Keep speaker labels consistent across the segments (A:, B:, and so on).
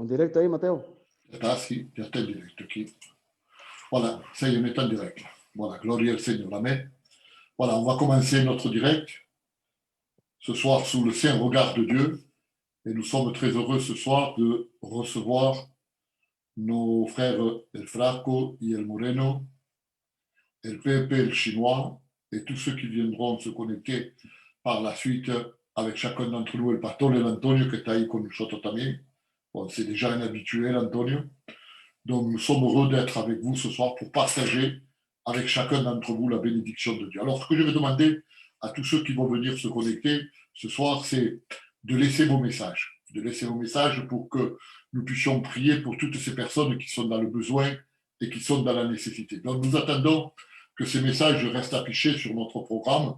A: directo ahí, Mateo?
B: Está así, ya está en directo aquí. Voilà, ça y est, on est en direct. Voilà, gloire au Seigneur. Amen. Voilà, on va commencer notre direct ce soir sous le saint regard de Dieu. Et nous sommes très heureux ce soir de recevoir nos frères El Flaco et El Moreno, El Pepe, El Chinois, et tous ceux qui viendront se connecter par la suite avec chacun d'entre nous, El Pastor et l'Antonio, qui est ahí con nosotros también. Bon, c'est déjà un habitué, l'Antonio. Donc, nous sommes heureux d'être avec vous ce soir pour partager avec chacun d'entre vous la bénédiction de Dieu. Alors, ce que je vais demander à tous ceux qui vont venir se connecter ce soir, c'est de laisser vos messages. De laisser vos messages pour que nous puissions prier pour toutes ces personnes qui sont dans le besoin et qui sont dans la nécessité. Donc, nous attendons que ces messages restent affichés sur notre programme.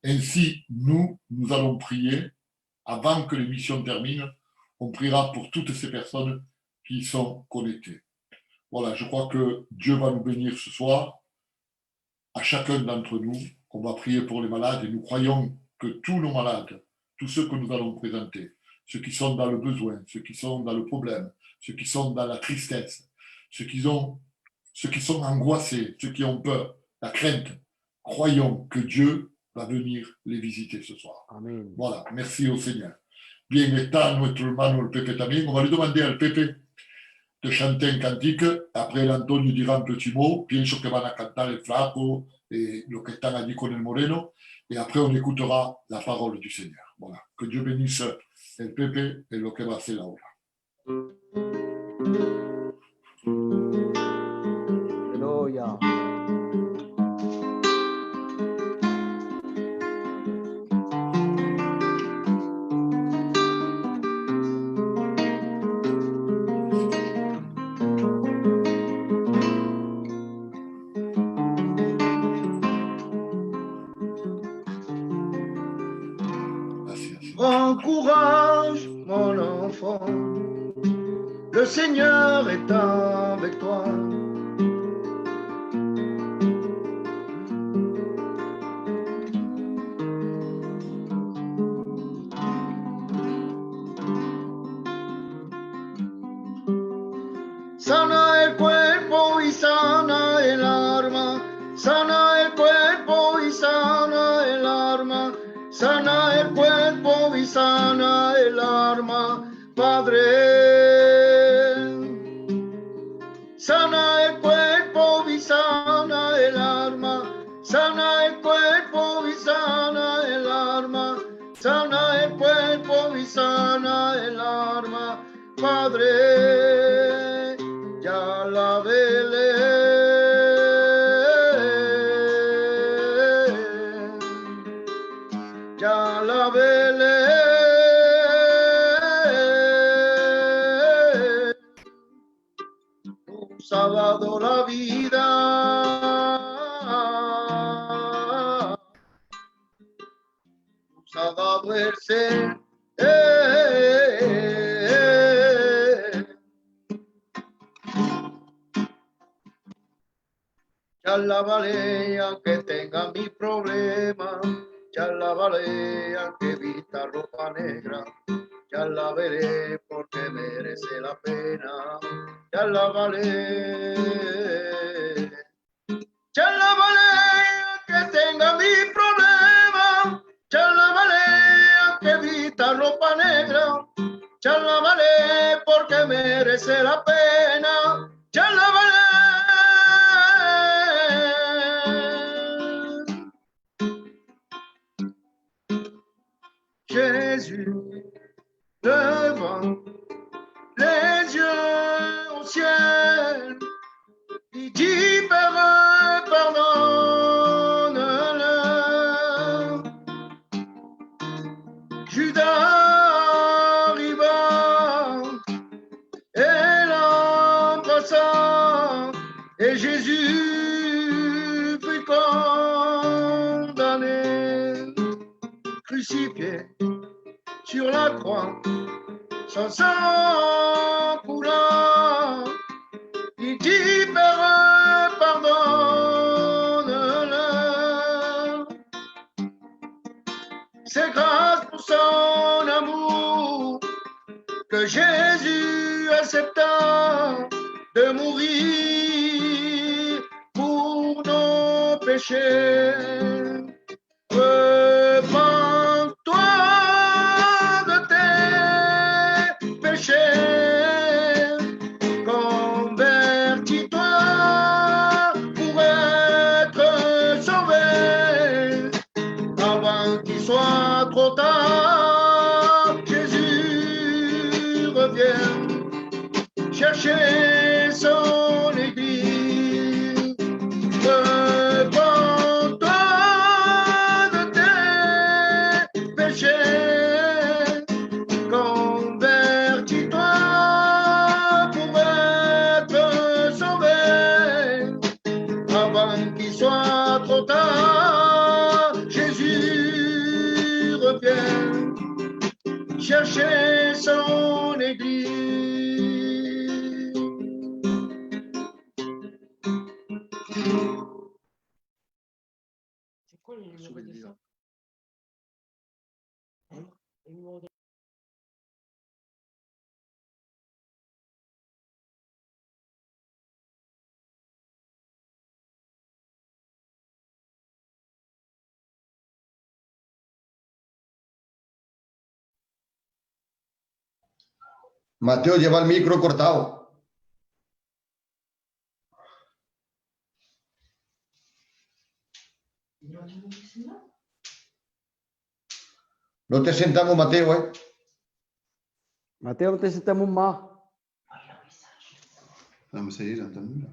B: Ainsi, nous allons prier avant que l'émission termine. On priera pour toutes ces personnes qui sont connectées. Voilà, je crois que Dieu va nous bénir ce soir. À chacun d'entre nous, on va prier pour les malades et nous croyons que tous nos malades, tous ceux que nous allons présenter, ceux qui sont dans le besoin, ceux qui sont dans le problème, ceux qui sont dans la tristesse, ceux qui sont angoissés, ceux qui ont peur, la crainte, croyons que Dieu va venir les visiter ce soir.
A: Amen.
B: Voilà, merci au Seigneur. Bien, está nuestro hermano el Pepe también. On va lui demander al Pepe de chanter un cantique. Après, l'Antonio dira un petit mot. Pienso que van a cantar el Flaco et lo que están allí con el Moreno. Et après, on écoutera la parole du Seigneur. Voilà. Que Dieu bénisse el Pepe et lo que va hacer ahora.
A: Aleluya.
C: Prends courage, mon enfant, le Seigneur est avec toi. Sana el cuerpo y sana el alma, sana el cuerpo y sana el alma, sana el cuerpo y sana el alma, Padre. Sana el cuerpo y sana el alma, sana el cuerpo y sana el alma, sana el cuerpo y sana el alma, Padre. Ya la vele, ya la vele, nos ha dado la vida, nos ha dado el ser. Ya la vale aunque tenga mi problema, ya la vale aunque vista ropa negra, ya la veré porque merece la pena, ya la vale. Ya la vale aunque tenga mi problema, ya la vale aunque vista ropa negra, ya la vale porque merece la pena, ya la vale. Jésus, devant les yeux au ciel, il dit Père, pardonne-le. Judas arriva et l'embrassa, et Jésus fut condamné, crucifié sur la croix, son sang coula. Il dit Père, pardonne-le. C'est grâce pour son amour que Jésus a accepta de mourir pour nos péchés. Repends-toi de tes péchés, convertis-toi pour être sauvé avant qu'il soit trop tard. Jésus revient chercher son église. Repends-toi de tes péchés, convertis-toi pour être sauvé avant qu'il soit trop tard. Jésus revient chercher son église.
D: C'est quoi le numéro de ça? Le numéro de...
C: Mateo lleva el micro cortado. No te sentamos, Mateo, ¿eh?
A: Mateo, no te sentamos más.
E: Vamos a ir andando.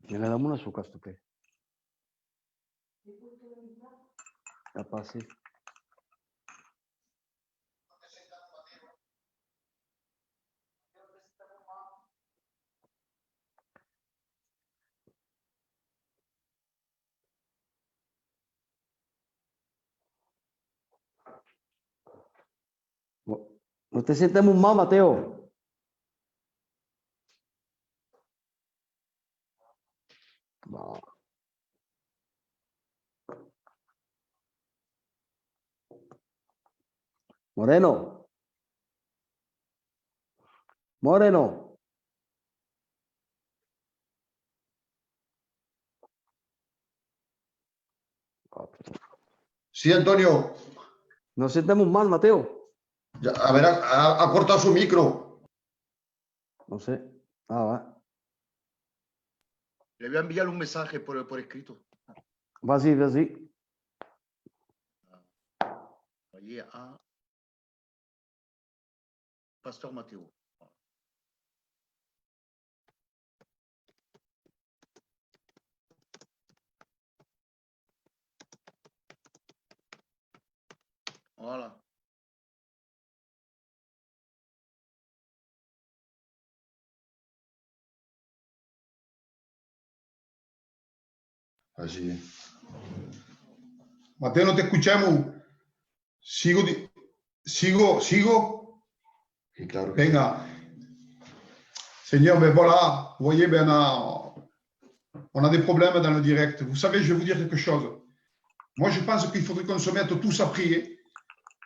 A: ¿Le damos una azúcar, ¿tú qué? Capaz, sí. No te sentamos más, Mateo. Va. Moreno. Moreno.
C: Sí, Antonio.
A: No sentamos mal, Mateo.
C: Ya, a ver, ha cortado su micro.
A: No sé. Ah, va.
C: Le voy a enviar un mensaje por escrito.
A: Va así, va así.
C: Allí a Pastor Mateo. Voilà.
E: Así es.
F: Mateo, no te escuchamos. Sigo.
E: Y claro que
F: Venga. Seigneur, ben voilà, vous voyez, ben on a des problèmes dans le direct. Vous savez, je vais vous dire quelque chose. Moi, je pense qu'il faudrait qu'on se mette tous à prier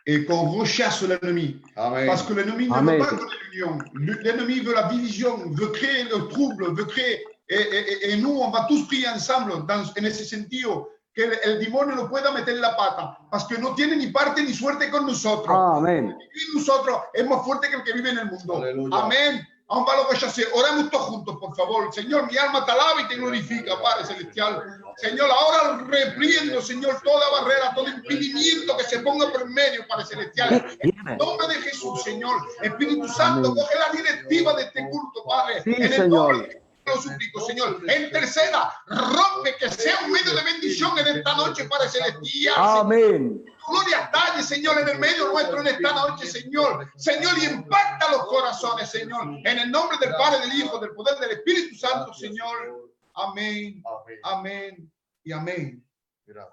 F: et qu'on recherche l'ennemi.
C: Amen.
F: Parce que l'ennemi ne
A: Amen.
F: veut pas que l'union. L'ennemi veut la division, veut créer le trouble, veut créer... Et nous, on va tous prier ensemble en ese sentido, que el demonio no pueda meter la pata, porque no tiene ni parte ni suerte con nosotros.
A: Amén.
F: Y nosotros es más fuerte que el que vive en el mundo.
C: Aleluya.
F: Amén. Vamos a lo que ya sé. Oremos todos juntos, por favor. Señor, mi alma te alaba y te glorifica, Padre Celestial. Señor, ahora reprendo, Señor, toda barrera, todo impedimento que se ponga por medio, Padre Celestial. En nombre de Jesús, Señor. Espíritu Santo,
A: Amén.
F: coge la directiva de este culto, Padre.
A: Sí,
F: En el
A: Señor.
F: nombre de Jesús lo suplico, Señor. En tercera, rompe que sea un medio de bendición en esta noche, Padre Celestial.
A: Amén.
F: Tu gloria talle, Señor, en el medio nuestro en esta noche, Señor. Señor, y impacta los corazones, Señor. En el nombre del Padre, del Hijo, del poder del Espíritu Santo, Señor. Amén, amén y amén.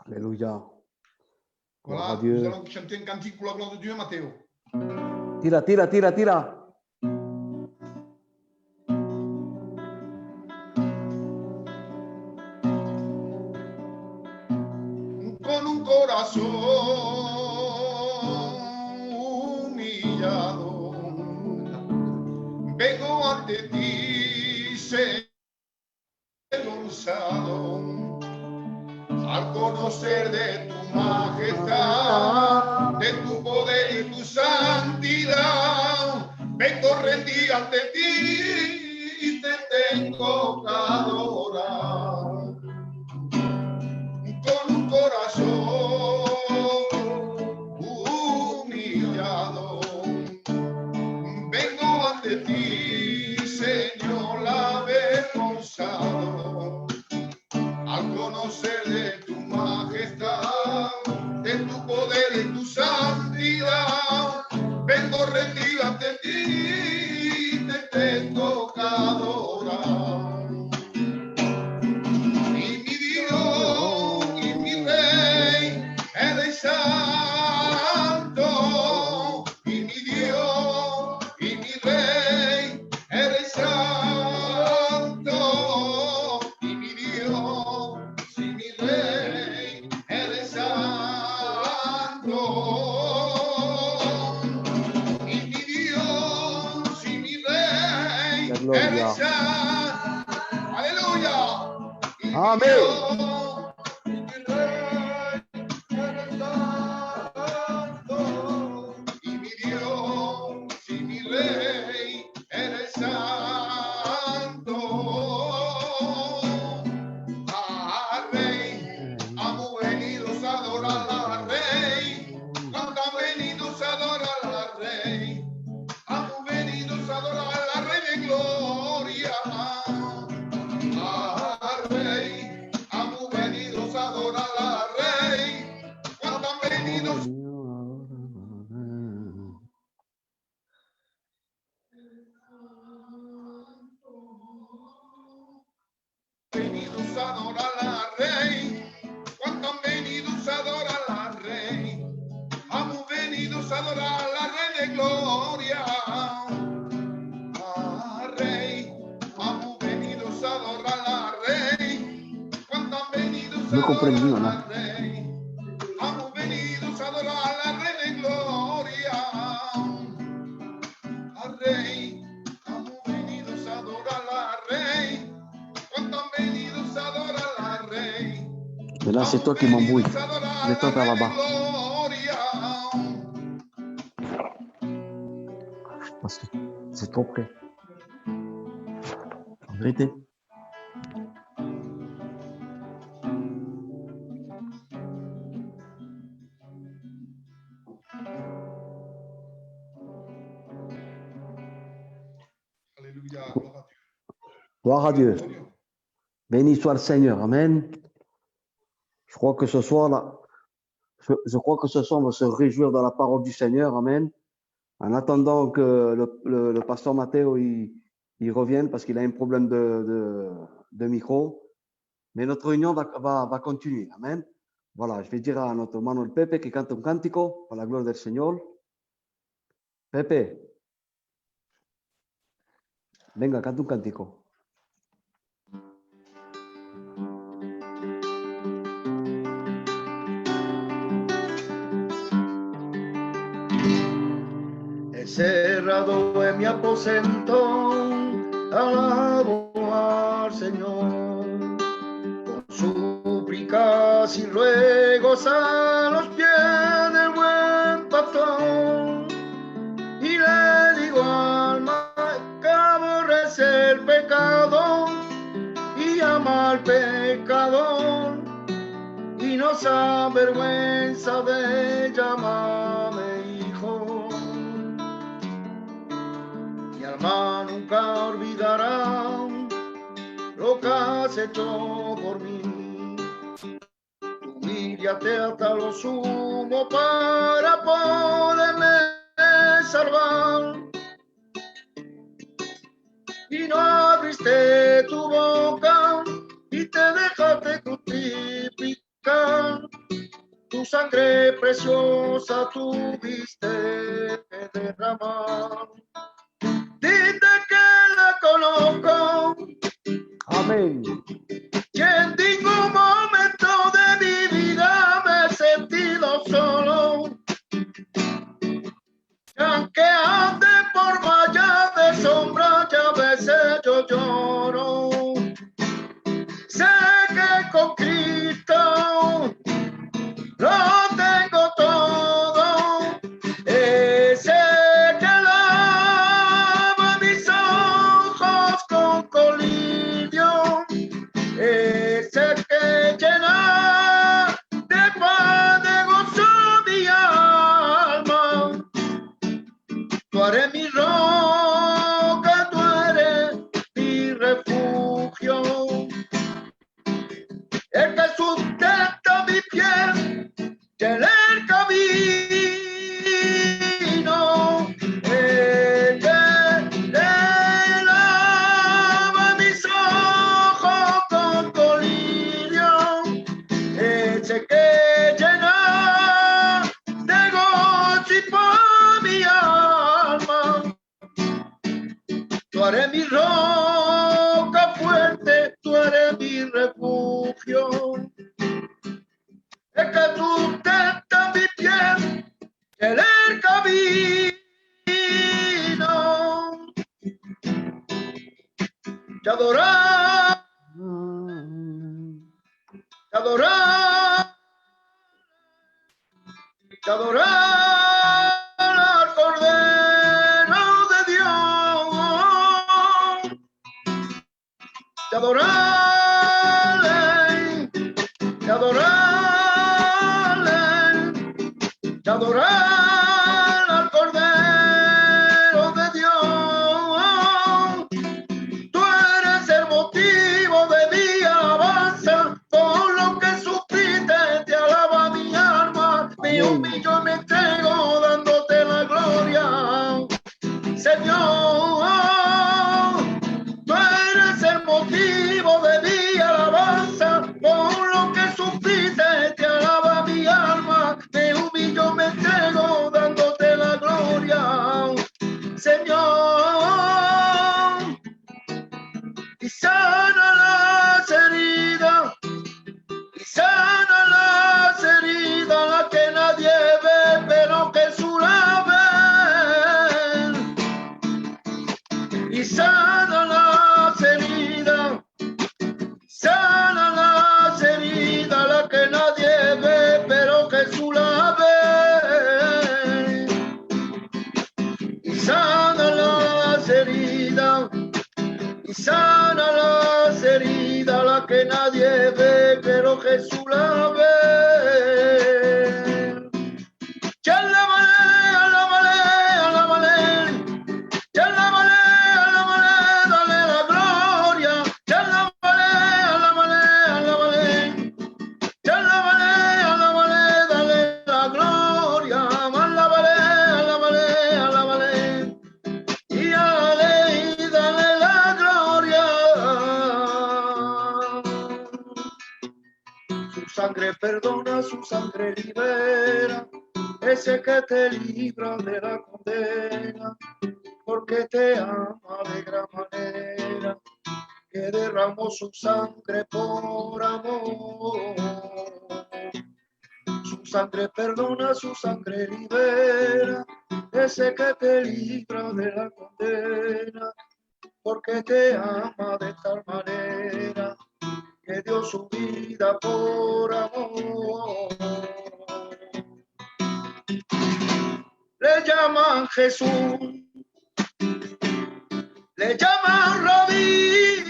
A: Aleluya.
F: Voilà,
A: Gloire à Dieu.
F: nous allons chanter un cantique pour la gloire de Dieu, Matteo.
A: Tira, tira, tira, tira.
F: un corazón humillado, vengo ante ti, Señor, al conocer de tu majestad, de tu poder y tu santidad, vengo rendido ante ti y te tengo que adorar. Con un corazón humillado, vengo ante ti, Señor, avergonzado, al conocer de tu majestad, de tu poder y tu santidad, vengo rendido ante ti y te tengo que adorar. Y mi Dios y mi Rey, eres santo. Y mi Dios y mi Rey, eres santo. Y mi Dios y mi Rey, eres santo. Y mi Dios y mi Rey,
A: La gloria.
F: eres santo. Aleluya.
A: Amén.
F: Y mi Dios y mi Rey, eres santo. Al Rey, hemos venido a adorar al Rey. Cuando han venido a adorar al Rey, hemos venido a adorar al Rey de gloria. Al Rey, hemos venido a adorar al Rey. Cuando han venido a adorar al Rey. Cuando han venido a adorar al Rey, hemos venido a adorar al Rey de gloria. Al Rey, hemos venido a adorar al Rey. Cuando han venido a
A: No comprendí,
F: adorar
A: ¿no?
F: al Rey, hemos venido a adorar al Rey de gloria. Al Rey, hemos venido a adorar al Rey. Cuando han venido a adorar al Rey,
A: Mais là, c'est toi qui m'embrouille. Mets-toi par là-bas. Parce que c'est trop près. En vérité.
F: Alléluia,
A: Gloire à Dieu.
F: Seigneur.
A: Béni soit le Seigneur. Amen. Je crois que ce soir, là, je crois que ce soir, on va se réjouir dans la parole du Seigneur. Amen. En attendant que le pasteur Matteo il revienne parce qu'il a un problème de micro. Mais notre réunion va continuer. Amen. Voilà, je vais dire à notre Manuel Pepe qui cante un cantico pour la gloire del Señor. Pepe, venga, canta un cantico.
C: Encerrado en mi aposento, alabo al Señor, con súplicas y ruegos a los pies del buen pastor, y le digo alma que aborrece el pecado y ama al pecador, y no se avergüenza de llamarme hijo. Mi alma nunca olvidará lo que has hecho por mí. Humíllate hasta lo sumo para poderme salvar. Y no abriste tu boca y te dejaste crucificar. Tu sangre preciosa tuviste que derramar. Dite que la conozco,
A: Amén.
C: que en ningún momento de mi vida me ese que llena de gozo y paz mi alma. Tú eres mi roca fuerte, tú eres mi refugio. Es que tú tentas mi pie en el camino. Te adorar, te adorar, te adorar al Cordero de Dios. Te adorarle, te adorarle, te adorar al Cordero de Dios. Tú eres el motivo de mi alabanza, por lo que sufriste te alaba mi alma. Me humillo y me entrego dándote la gloria, Señor. Tú eres el motivo de mi alabanza, por lo que sufriste te alaba mi alma. Me humillo, me entrego dándote la gloria, Señor. Y sana las heridas, y sana las heridas, las que nadie ve, pero que Jesús la ve. Y sana las heridas, sana las heridas, las que nadie ve, pero que Jesús la ve. Y sana las heridas, y sana las heridas, las que nadie ve, pero Jesús la ve. Ya la vale, alábale, alábale. Ya la vale, dale la gloria. Ya la vale, alábale, alábale. Ya la vale, dale la gloria. Más la vale, alábale. Y dale la gloria. Su sangre perdona, su sangre libera, ese que te libra de la condena, porque te ama de gran manera, que derramó su sangre por amor. Su sangre perdona, su sangre libera, ese que te libra de la condena, porque te ama de tal manera, que dio su vida por amor. Le llaman Jesús, le llaman Rabí,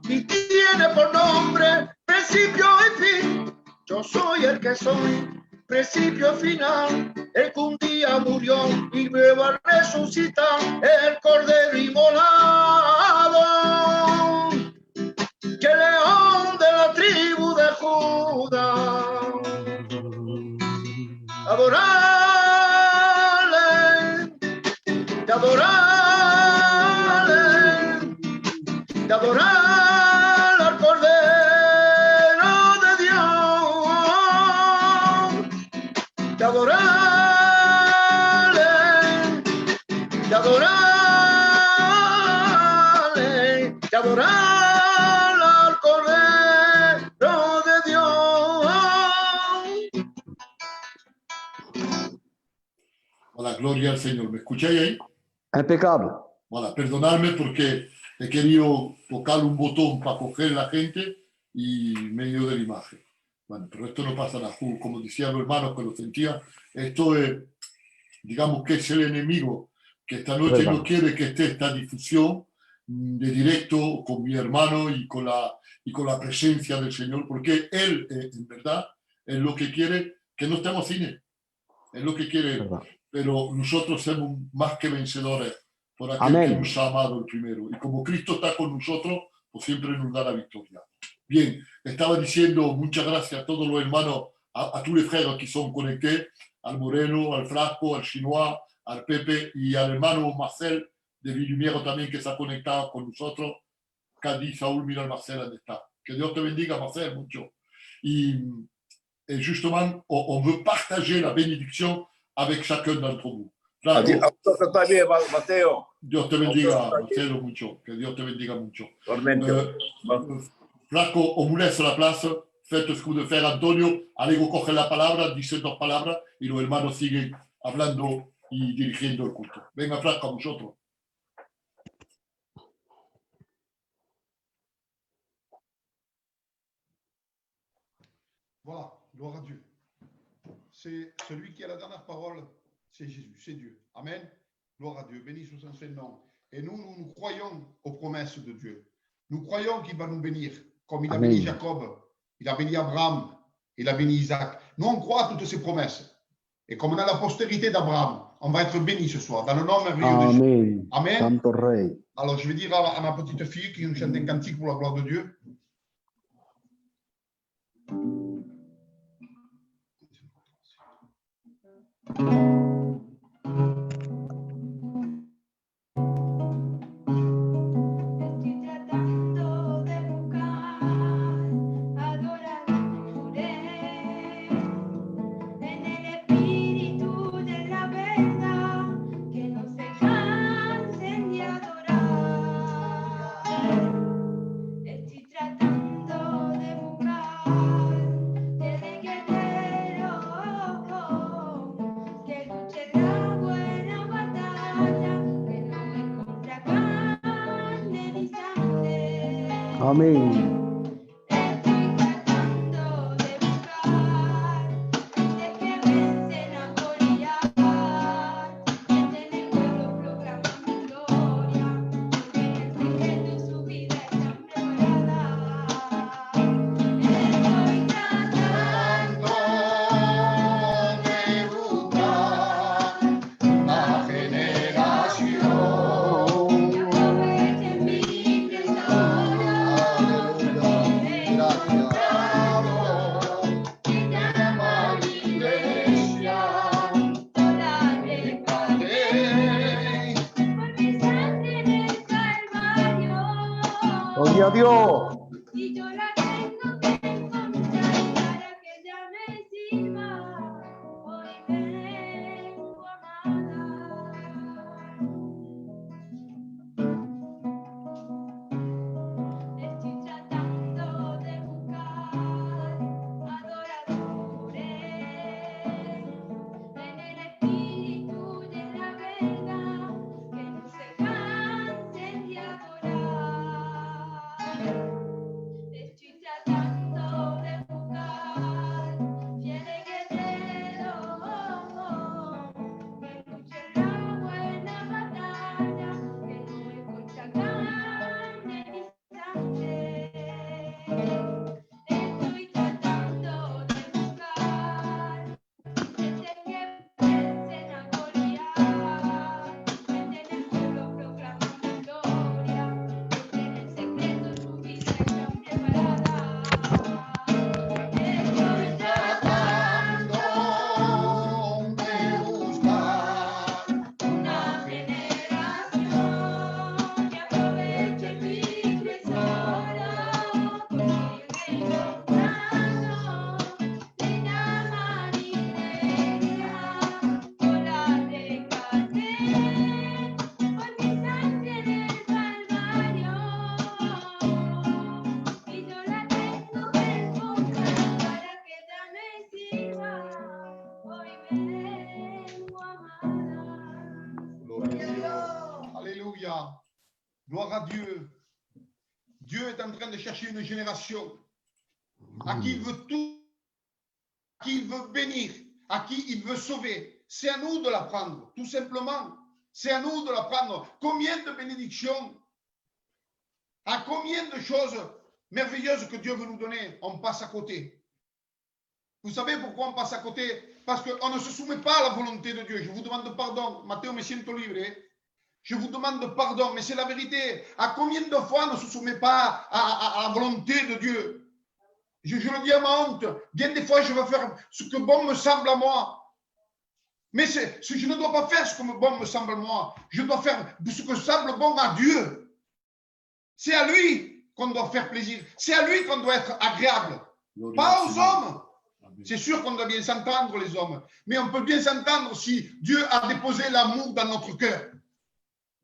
C: y tiene por nombre principio y fin. Yo soy el que soy, principio y final, el que un día murió y luego al resucitar, el Cordero inmolado, que el león de la tribu de Judá. Adorarle, te adorarle, te adorar al Cordero de Dios, te adorarle, te adorarle, te adorar al Cordero de Dios.
B: Hola, gloria al Señor. ¿Me escucháis ahí?
A: Impeccable.
B: Voilà, perdonadme porque he querido tocar un botón para coger la gente y medio de la imagen. Bueno, pero esto no pasa nada. Como decían los hermanos que lo sentían, esto es, digamos que es el enemigo que esta noche no quiere que esté esta difusión de directo con mi hermano y con la presencia del Señor, porque Él, en verdad, es lo que quiere que no estemos sin Él. Es lo que quiere, pero nosotros somos más que vencedores por aquel que nos ha amado el primero. Y como Cristo está con nosotros, pues siempre nos da la victoria. Bien, estaba diciendo muchas gracias a todos los hermanos, a tous les frères qui sont connectés, al Moreno, al Flaco, al Chinois, al Pepe y al hermano Marcel de Villumiero también que se ha conectado con nosotros. Cádiz, Saúl, mira al Marcel, ¿dónde está? Que Dios te bendiga, Marcel, mucho. Et justement, on veut partager la bénédiction avec chacun d'entre vous.
G: A ti está bien, Mateo.
B: Dios te bendiga, Marcelo, mucho. Que Dios te bendiga mucho.
G: Tormento.
B: Flaco, on vous laisse la place. Faites ce que vous devez faire, Antonio. Allez, vous coger la palabra, dice dos palabras y los hermanos siguen hablando y dirigiendo el culto. Venga, Flaco, a vosotros.
F: Voilà, gloire à Dieu. C'est celui qui a la dernière parole, c'est Jésus, c'est Dieu. Amen. Gloire à Dieu, béni soit son Saint-Nom. Et nous croyons aux promesses de Dieu. Nous croyons qu'il va nous bénir, comme il a béni Jacob, il a béni Abraham, il a béni Isaac. Nous, on croit à toutes ces promesses. Et comme on a la postérité d'Abraham, on va être béni ce soir, dans le nom merveilleux de Jésus. Amen.
A: Santo Rey.
F: Alors, je vais dire à ma petite fille qui nous chante un cantique pour la gloire de Dieu.
A: Amén. Gloria a Dios.
H: Y yo la tengo que encontrar para que ella me sirva. Hoy vengo amada. Estoy tratando de buscar adoradores en el espíritu y en la verdad, que no se cansen de adorar. Estoy tratando de buscar fieles guerreros que luchen la buena batalla, que no escuchan carne ni sangre. Estoy tratando de buscar gente que vencen a Goliat, gente en el pueblo proclamando gloria, porque en el secreto su vida está preparada. Estoy tratando
F: de buscar
H: una generación que aproveche mi tesoro, porque el reino humano de la marinería yo la rescaté por mi sangre en el Calvario, y yo la tengo que encontrar para que ella me sirva. Hoy vengo amada.
F: Gloria a Dieu. Alléluia. Gloire à Dieu. Dieu est en train de chercher une génération à qui il veut tout, à qui il veut bénir, à qui il veut sauver. C'est à nous de l'apprendre, tout simplement. C'est à nous de l'apprendre. Combien de bénédictions, à combien de choses merveilleuses que Dieu veut nous donner, on passe à côté. Vous savez pourquoi on passe à côté? Parce qu'on ne se soumet pas à la volonté de Dieu. Je vous demande pardon. Matteo, me siento libre. Je vous demande pardon, mais c'est la vérité. À combien de fois on ne se soumet pas à la volonté de Dieu? Je le dis à ma honte. Bien des fois, je veux faire ce que bon me semble à moi. Mais je ne dois pas faire ce que bon me semble à moi. Je dois faire ce que semble bon à Dieu. C'est à lui qu'on doit faire plaisir. C'est à lui qu'on doit être agréable.
B: Gloria
F: Pas
B: al
F: aux
B: Seigneur.
F: hommes.
B: Amen.
F: C'est sûr qu'on doit bien s'entendre, les hommes. Mais on peut bien s'entendre si Dieu a déposé l'amour dans notre cœur.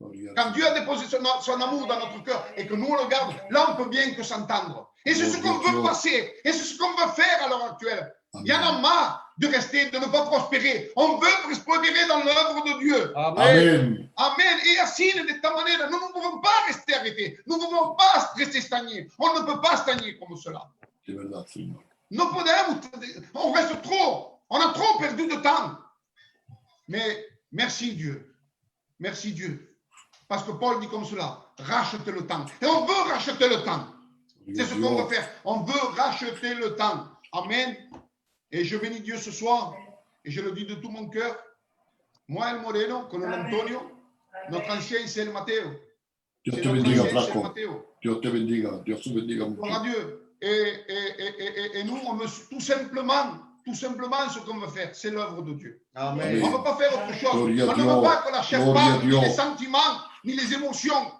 B: Gloria al
F: Quand Dieu a
B: Seigneur.
F: déposé son amour dans notre cœur et que nous on le garde, là on peut bien que s'entendre. Et c'est ce qu'on veut passer. Et c'est ce qu'on veut faire à l'heure actuelle. Il y en a marre de rester, de ne pas prospérer. On veut prospérer dans l'œuvre de Dieu.
B: Amen.
F: Amen. Et ainsi, de cette manière, nous ne pouvons pas rester arrêtés. Nous ne pouvons pas rester stagnés. On ne peut pas stagner comme cela.
B: C'est verdad, Seigneur.
F: No podemos, on reste trop. On a trop perdu de temps. Mais merci Dieu. Merci Dieu. Parce que Paul dit comme cela, racheter le temps. Et on veut racheter le temps. C'est ce qu'on veut faire. On veut racheter le temps. Amen. Et je bénis Dieu ce soir. Et je le dis de tout mon cœur. Moi, El Moreno, con el Antonio, notre ancien, c'est el Matteo.
B: Dios
F: C'est
B: te
F: notre
B: bendiga,
F: ancien, c'est el
B: Flaco.
F: Matteo.
B: Dios te bendiga. Dios te bendiga
F: Gloire à
B: mucho.
F: Dieu. Et nous, on veut tout simplement, ce qu'on veut faire, c'est l'œuvre de Dieu.
E: Amen.
F: On ne veut pas faire autre chose.
B: Gloria
F: On
B: a
F: ne
B: Dios.
F: veut pas que la chair
B: Gloria a
F: parle, ni
B: Dios.
F: les sentiments, ni les émotions.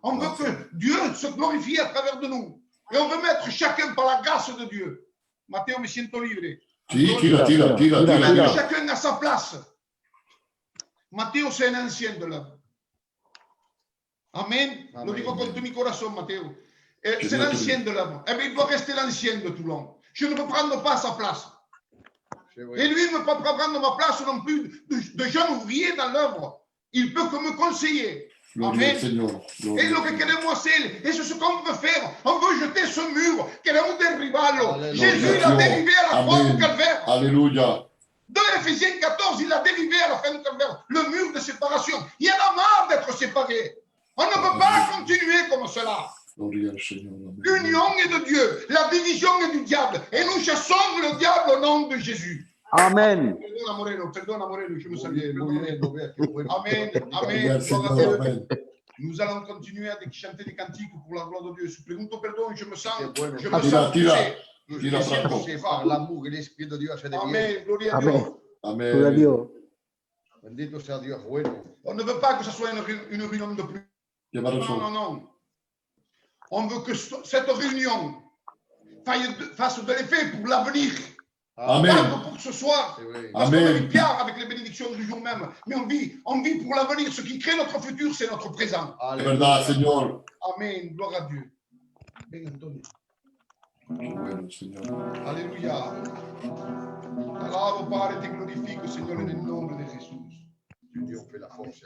F: On veut que Dieu se glorifie à travers de nous. Et on veut mettre chacun par la grâce de Dieu. Matteo, me siento libre.
B: Sí, tira, tira, tira,
A: Tira,
B: tira,
F: Mettre
B: tira.
F: chacun à sa place. Matteo, c'est un ancien de l'œuvre. Amen.
E: Amen.
F: Lo dico con tout mi corazon, Matteo. Et
B: Que
F: c'est
B: Dieu te
F: l'ancien de l'œuvre. Eh bien, il doit rester l'ancien de Toulon. Je ne peux prendre pas sa place.
E: C'est
F: Et
E: vrai.
F: lui ne peut pas prendre ma place non plus de jeune ouvrier dans l'œuvre. Il peut que me conseiller.
B: Gloria al
F: Amen.
B: Señor.
F: Et
B: Gloria
F: lo
B: al
F: que
B: Señor.
F: queremos hacer, et c'est ce qu'on veut faire. On veut jeter ce mur. Queremos derribarlo.
E: Alléluia.
F: Jésus l'a dérivé à la croix
B: Amen.
F: du calvaire.
B: Alléluia.
F: Dans Éphésiens 14, il l'a dérivé à la fin du calvaire. Le mur de séparation. Il y en a marre d'être séparés. On ne peut pas continuer comme cela.
B: Gloria al Señor. Amen.
F: L'union est de Dieu. La division est du diable. Et nous chassons le diable au nom de Jésus.
A: Amen.
F: Perdona Moreno, je me
E: Muy
F: salue.
E: bien, muy bien, muy bien, qué bueno.
F: Amen,
B: Gloria
F: amen.
B: al
F: Gloire à
B: Señor.
F: Dieu.
B: Amen.
F: Nous allons continuer à chanter des cantiques pour la gloire de Dieu. Je pregunto perdón, je me sens,
E: Qué bueno.
F: je me
B: Tira,
F: sens
B: tira.
F: touché.
B: Tira,
F: Je
B: Franco.
F: siento
E: Que par l'amour et l'esprit de Dieu se devienne.
F: Amen, gloria a
A: Amen.
F: Dios.
A: Gloria a
B: Amen.
A: Dios.
E: Bendito sea Dios bueno.
F: On ne veut pas que ce soit une réunion de plus.
B: Lleva
F: Non,
B: razón.
F: non, non. On veut que cette réunion fasse de l'effet pour l'avenir.
B: Amen.
F: Pas que pour ce soir.
E: C'est vrai.
F: Parce qu'on
B: Amen.
F: a mis Pierre avec les bénédictions du jour même. Mais on vit pour l'avenir. Ce qui crée notre futur, c'est notre présent.
B: Es verdad, Señor.
F: Amen. Gloire à Dieu. Ven, Antonio.
B: Qué bueno, Señor.
F: Alléluia. Alabo, Padre, te glorifico, Señor, en el nombre de Jesús.
E: Dieu fait la force.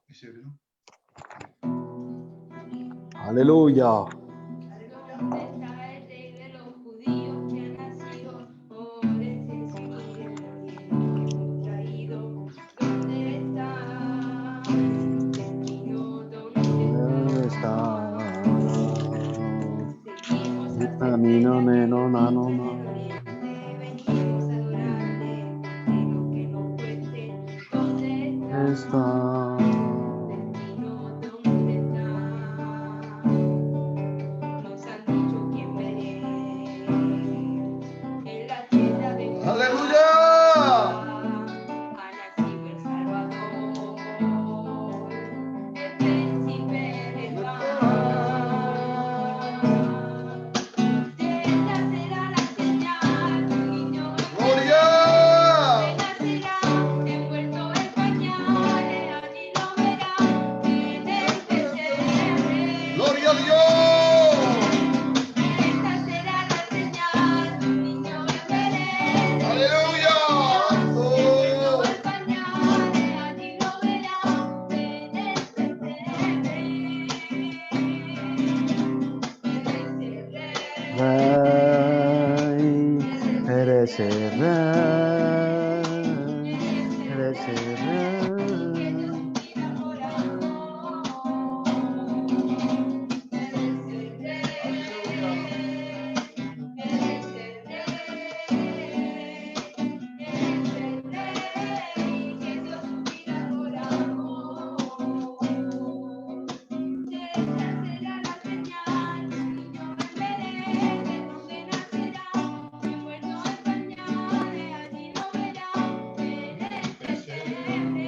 F: ¿Es serio, no?
A: Aleluya.
H: ¿Dónde está el rey de los judíos que ha nacido? Por ese siglo que hemos traído. ¿Dónde está? Destino, ¿dónde está? Seguimos
A: El camino, no, no, no, no.
H: venimos a adorarle, de lo que nos cueste. ¿Dónde está?
A: Está.
H: Destino, ¿dónde está? Nos han dicho quién veré en la tierra de Judá.
E: ¡Aleluya!
H: Ha nacido el Salvador, el príncipe de paz. Esta será la señal, un niño
E: ¡Gloria!
H: nacerá, envuelto en pañales, allí lo verá en el pesebre.
E: ¡Gloria a Dios!
H: Esta será la señal, un niño en Belén.
E: ¡Aleluya!
H: Envuelto
E: ¡Oh!
H: en pañales, allí lo verá en el pesebre.
A: Eres el rey. Eres el rey.
H: Allí lo verá en el pesebre.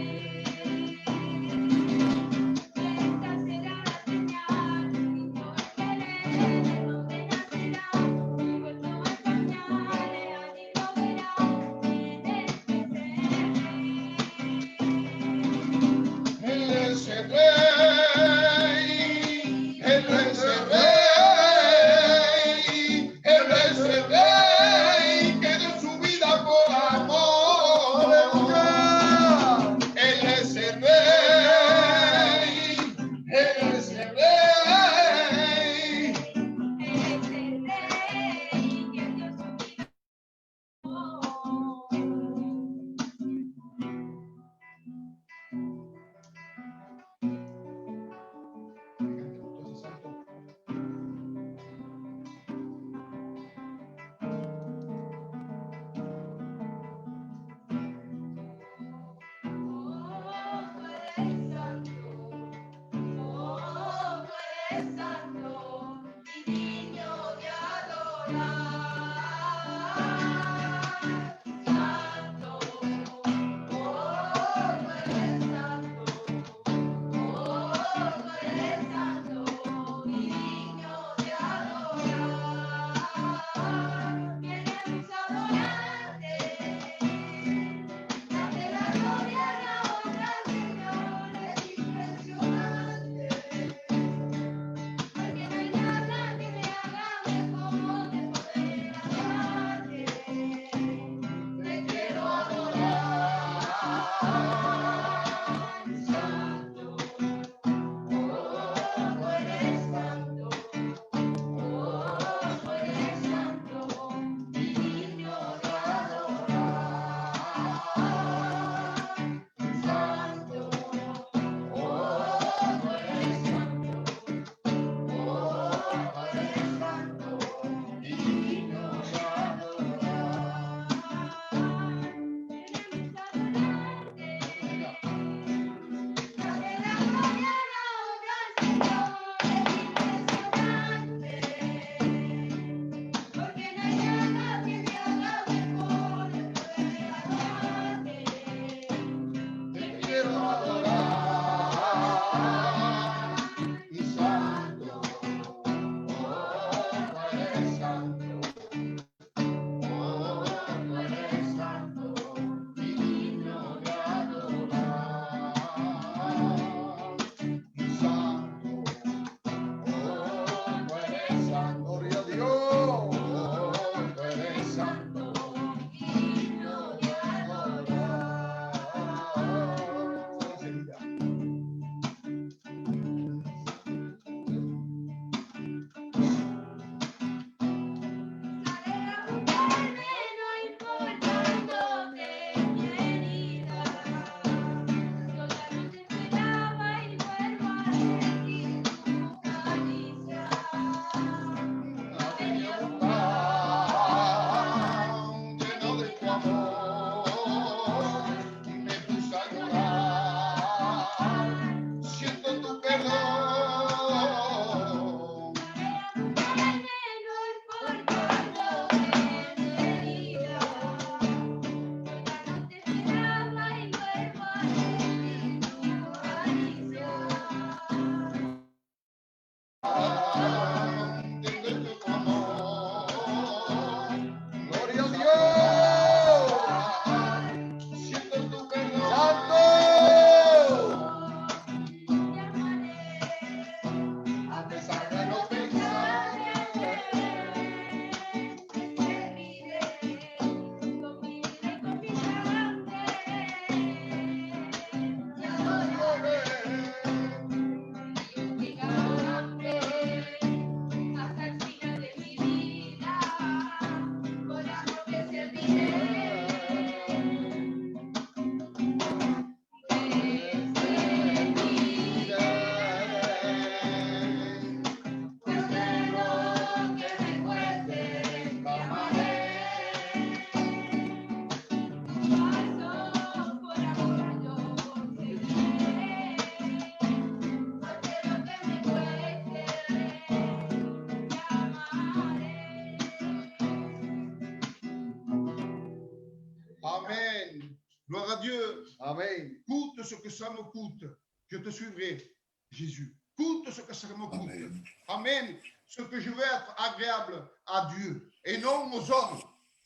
F: Amen. Gloire à Dieu.
E: Amén.
F: Coûte ce que ça me coûte, je te suivrai, Jésus. Coûte ce que ça me coûte.
B: Amen.
F: Amen. Ce que je veux être agréable à Dieu et non aux hommes.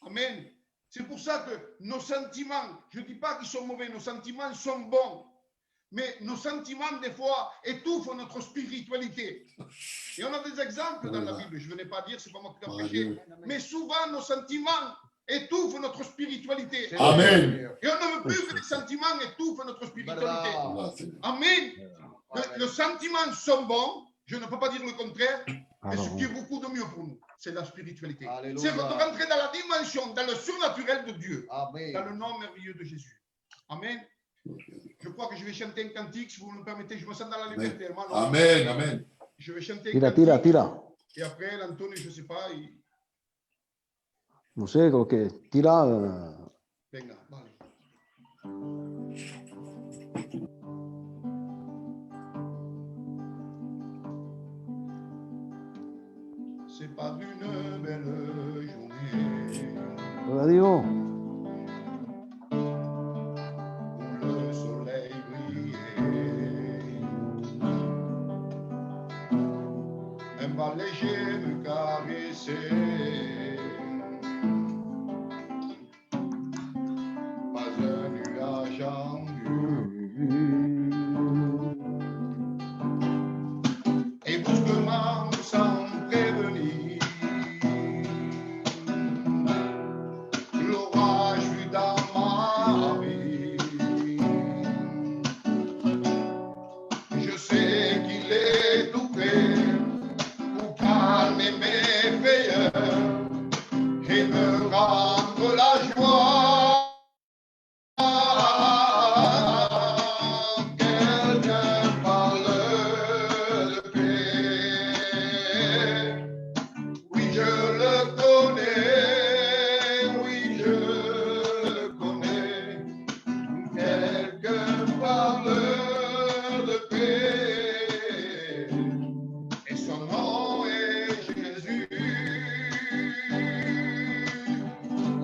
F: Amen. C'est pour ça que nos sentiments, je ne dis pas qu'ils sont mauvais, nos sentiments sont bons. Mais nos sentiments, des fois, étouffent notre spiritualité. Et on a des exemples dans la Bible. Je ne venais pas dire, c'est pas moi qui l'ai prêché. Mais souvent, nos sentiments étouffent notre spiritualité.
B: Amen.
F: Et on ne veut plus que les sentiments étouffent notre spiritualité.
B: Voilà, Seigneur.
F: Amen. Les sentiments sont bons. Je ne peux pas dire le contraire. Mais ce qui est beaucoup de mieux pour nous, c'est la spiritualité.
E: Alléluia.
F: C'est de rentrer dans la dimension, dans le surnaturel de Dieu.
E: Amen.
F: Dans le nom merveilleux de Jésus. Amen. Je crois que je vais chanter un cantique, si vous me le permettez. Je me sens dans la liberté, hermano.
B: Amen. Amen.
F: Je vais chanter un
A: Tira,
F: cantique.
A: tira, tira.
F: Et après, l'Antonio, je ne sais pas.
A: No sé, lo que tira.
F: Venga, vale. C'est par une belle
A: Gloria a Dios.
E: Où le soleil brillait, un vent léger me caressait, pas un nuage en vue, et brusquement sans prévenir, l'orage fut dans ma vie. Je sais qu'il est tout fait pour calmer mes frayeurs et me rendre la joie. Quelqu'un parle de paix. Oui, je le connais. Oui, je le connais. Quelqu'un parle de paix. Et son nom est Jésus.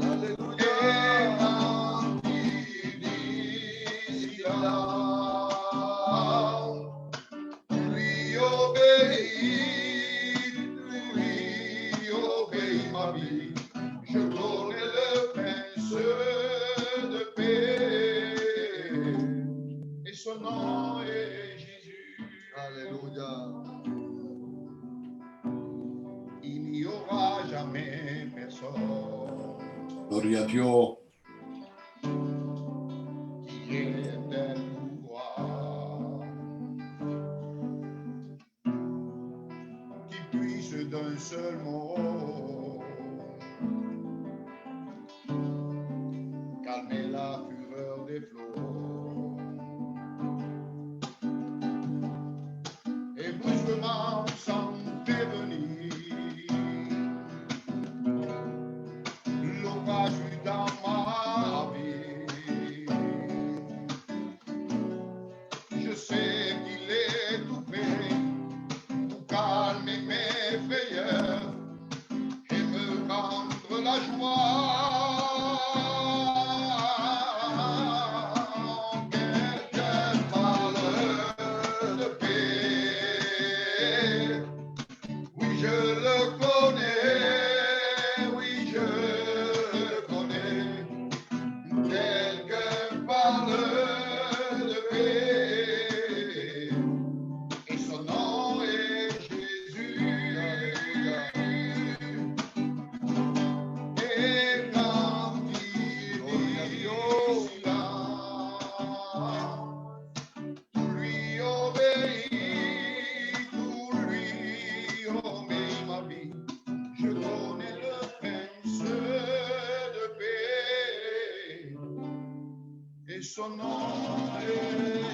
E: Alléluia. Et quand il dit lui obéit ma vie. Je connais le prince de paix. Et son nom est Jésus. Alléluia. Il n'y aura jamais personne
B: Gloria a Dio.
E: qui ait un pouvoir, qui puisse d'un seul mot calmer la fureur des flots. Et brusquement, sans prévenir, l'orage fut dans ma vie. Je sais qu'il est tout fait pour calmer mes frayeurs et me rendre la joie. Quelqu'un parle de paix. Oui, je le connais. Oui, je le connais. Quelqu'un parle de paix. Et son nom est Jésus. Et quand il dit cela, tout lui obéit ma vie. Je connais le prince de paix. Et son nom est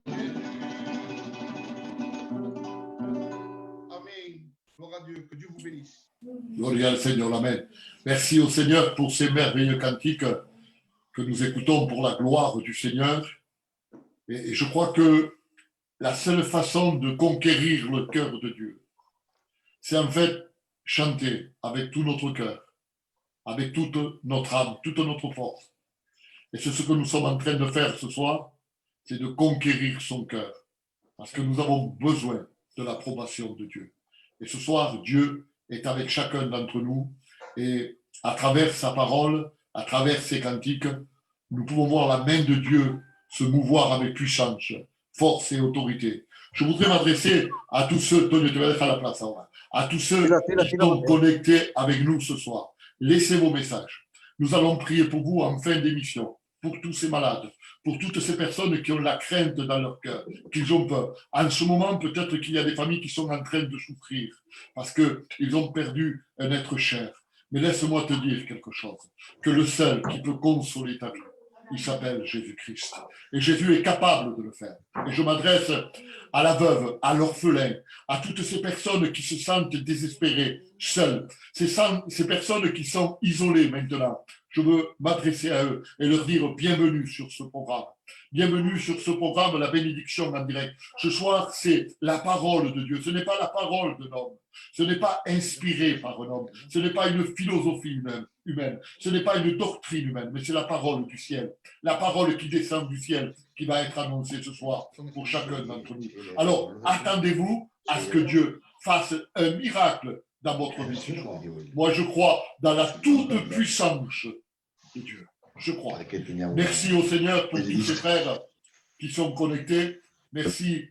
E: Jésus. Amen. Gloire à Dieu. Que Dieu vous bénisse.
B: Gloria al Seigneur, Amen. Merci au Seigneur pour ces merveilleux cantiques que nous écoutons pour la gloire du Seigneur. Et je crois que la seule façon de conquérir le cœur de Dieu, c'est en fait chanter avec tout notre cœur, avec toute notre âme, toute notre force. Et c'est ce que nous sommes en train de faire ce soir, c'est de conquérir son cœur, parce que nous avons besoin de l'approbation de Dieu. Et ce soir, Dieu est avec chacun d'entre nous, et à travers sa parole, à travers ses cantiques, nous pouvons voir la main de Dieu se mouvoir avec puissance, force et autorité. Je voudrais m'adresser à tous ceux, Tony, tu vas être à la place, à tous ceux qui sont connectés avec nous ce soir. Laissez vos messages. Nous allons prier pour vous en fin d'émission, pour tous ces malades, pour toutes ces personnes qui ont la crainte dans leur cœur, qu'ils ont peur. En ce moment, peut-être qu'il y a des familles qui sont en train de souffrir parce qu'ils ont perdu un être cher. Mais laisse-moi te dire quelque chose, que le seul qui peut consoler ta vie, il s'appelle Jésus-Christ. Et Jésus est capable de le faire. Et je m'adresse à la veuve, à l'orphelin, à toutes ces personnes qui se sentent désespérées, seules. Ces personnes qui sont isolées maintenant. je veux m'adresser à eux et leur dire bienvenue sur ce programme. Bienvenue sur ce programme, la bénédiction en direct. Ce soir, c'est la parole de Dieu. Ce n'est pas la parole de l'homme. Ce n'est pas inspiré par un homme. Ce n'est pas une philosophie humaine. Ce n'est pas une doctrine humaine, mais c'est la parole du ciel. La parole qui descend du ciel qui va être annoncée ce soir pour chacun d'entre nous. Alors, attendez-vous à ce que Dieu fasse un miracle dans votre vie ce soir. Moi, je crois dans la toute puissance de Dieu. Je crois. Merci au Seigneur pour tous ces frères qui sont connectés. Merci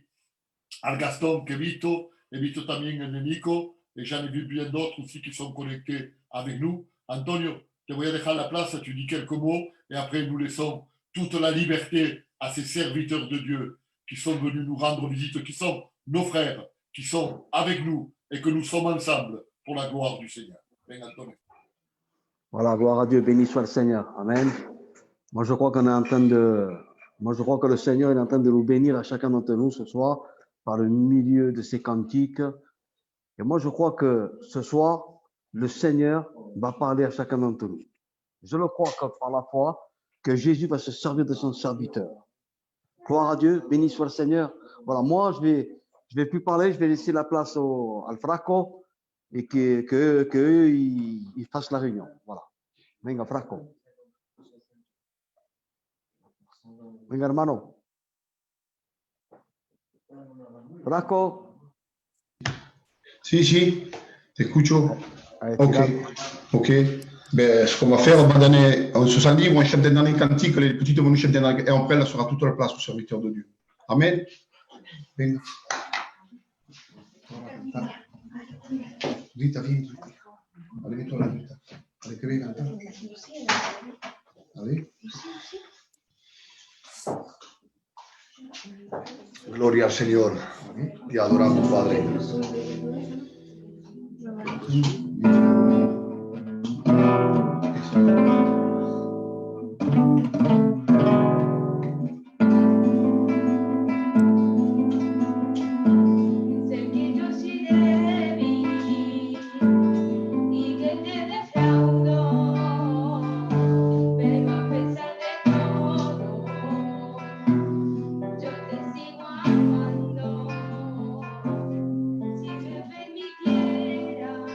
B: à Gaston, que he visto también en Nico, et j'en ai vu bien d'autres aussi qui sont connectés avec nous. Antonio, te voy a dejar la place, tu dis quelques mots, et après nous laissons toute la liberté à ces serviteurs de Dieu qui sont venus nous rendre visite, qui sont nos frères, qui sont avec nous, et que nous sommes ensemble pour la gloire du Seigneur. Ven, Antonio.
A: Voilà, gloire à Dieu, béni soit le Seigneur. Amen. Moi, je crois que le Seigneur est en train de nous bénir à chacun d'entre nous ce soir par le milieu de ces cantiques. Et moi, je crois que ce soir, le Seigneur va parler à chacun d'entre nous. Je le crois que par la foi, que Jésus va se servir de son serviteur. Gloire à Dieu, béni soit le Seigneur. Voilà, moi, je vais plus parler, je vais laisser la place al Fraco et que ils fassent la réunion. Voilà. Venga, Fraco. Venga, hermano. Fraco.
F: Si, te escucho.
A: Allez,
F: Ok, ok. Ben, ce qu'on va faire, on va donner, en 70, on chante dans les cantiques, les petites vont nous chanter dans les... Et après, là sera toute la place au serviteur de Dieu. Amen. Venga. Rita, vieni. Allez, mets-toi là, Rita. Allez, que venga. Allez.
C: Gloria al Señor. Te adoramos, Padre.
H: Sé que yo soy débil y que te defraudo, pero a pesar de todo, yo te sigo amando. Si me permitieras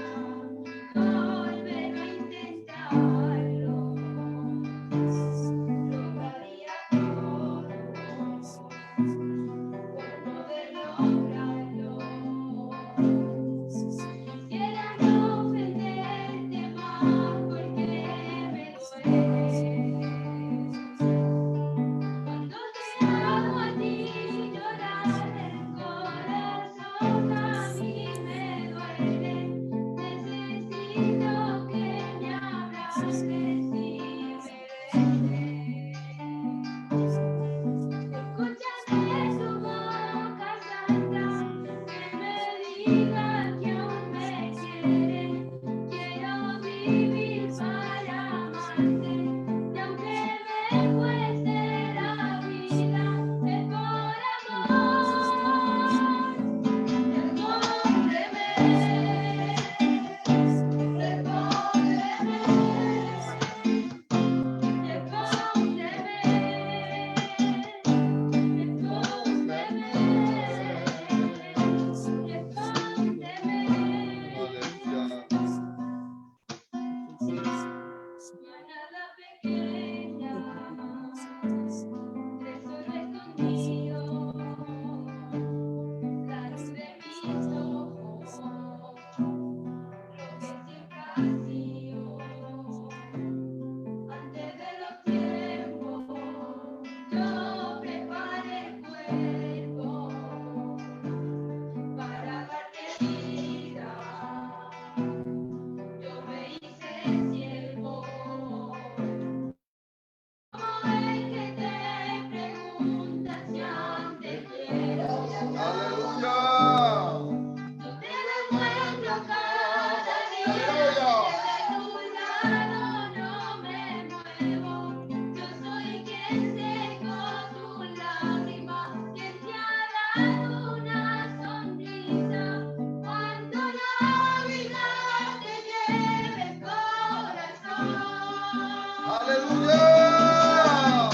C: Aleluya.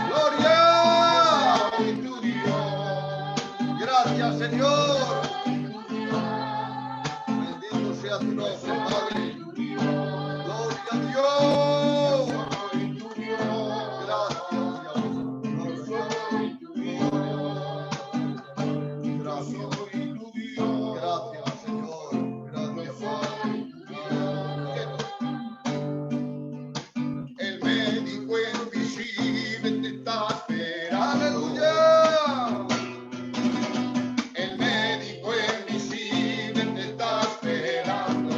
C: Gloria. Gracias, Señor. Bendito sea tu nombre, Padre. Gloria a Dios. Gracias. Gracias, Señor. Gracias.
F: El médico invisible te está esperando.
C: Aleluya.
F: El médico invisible te está esperando.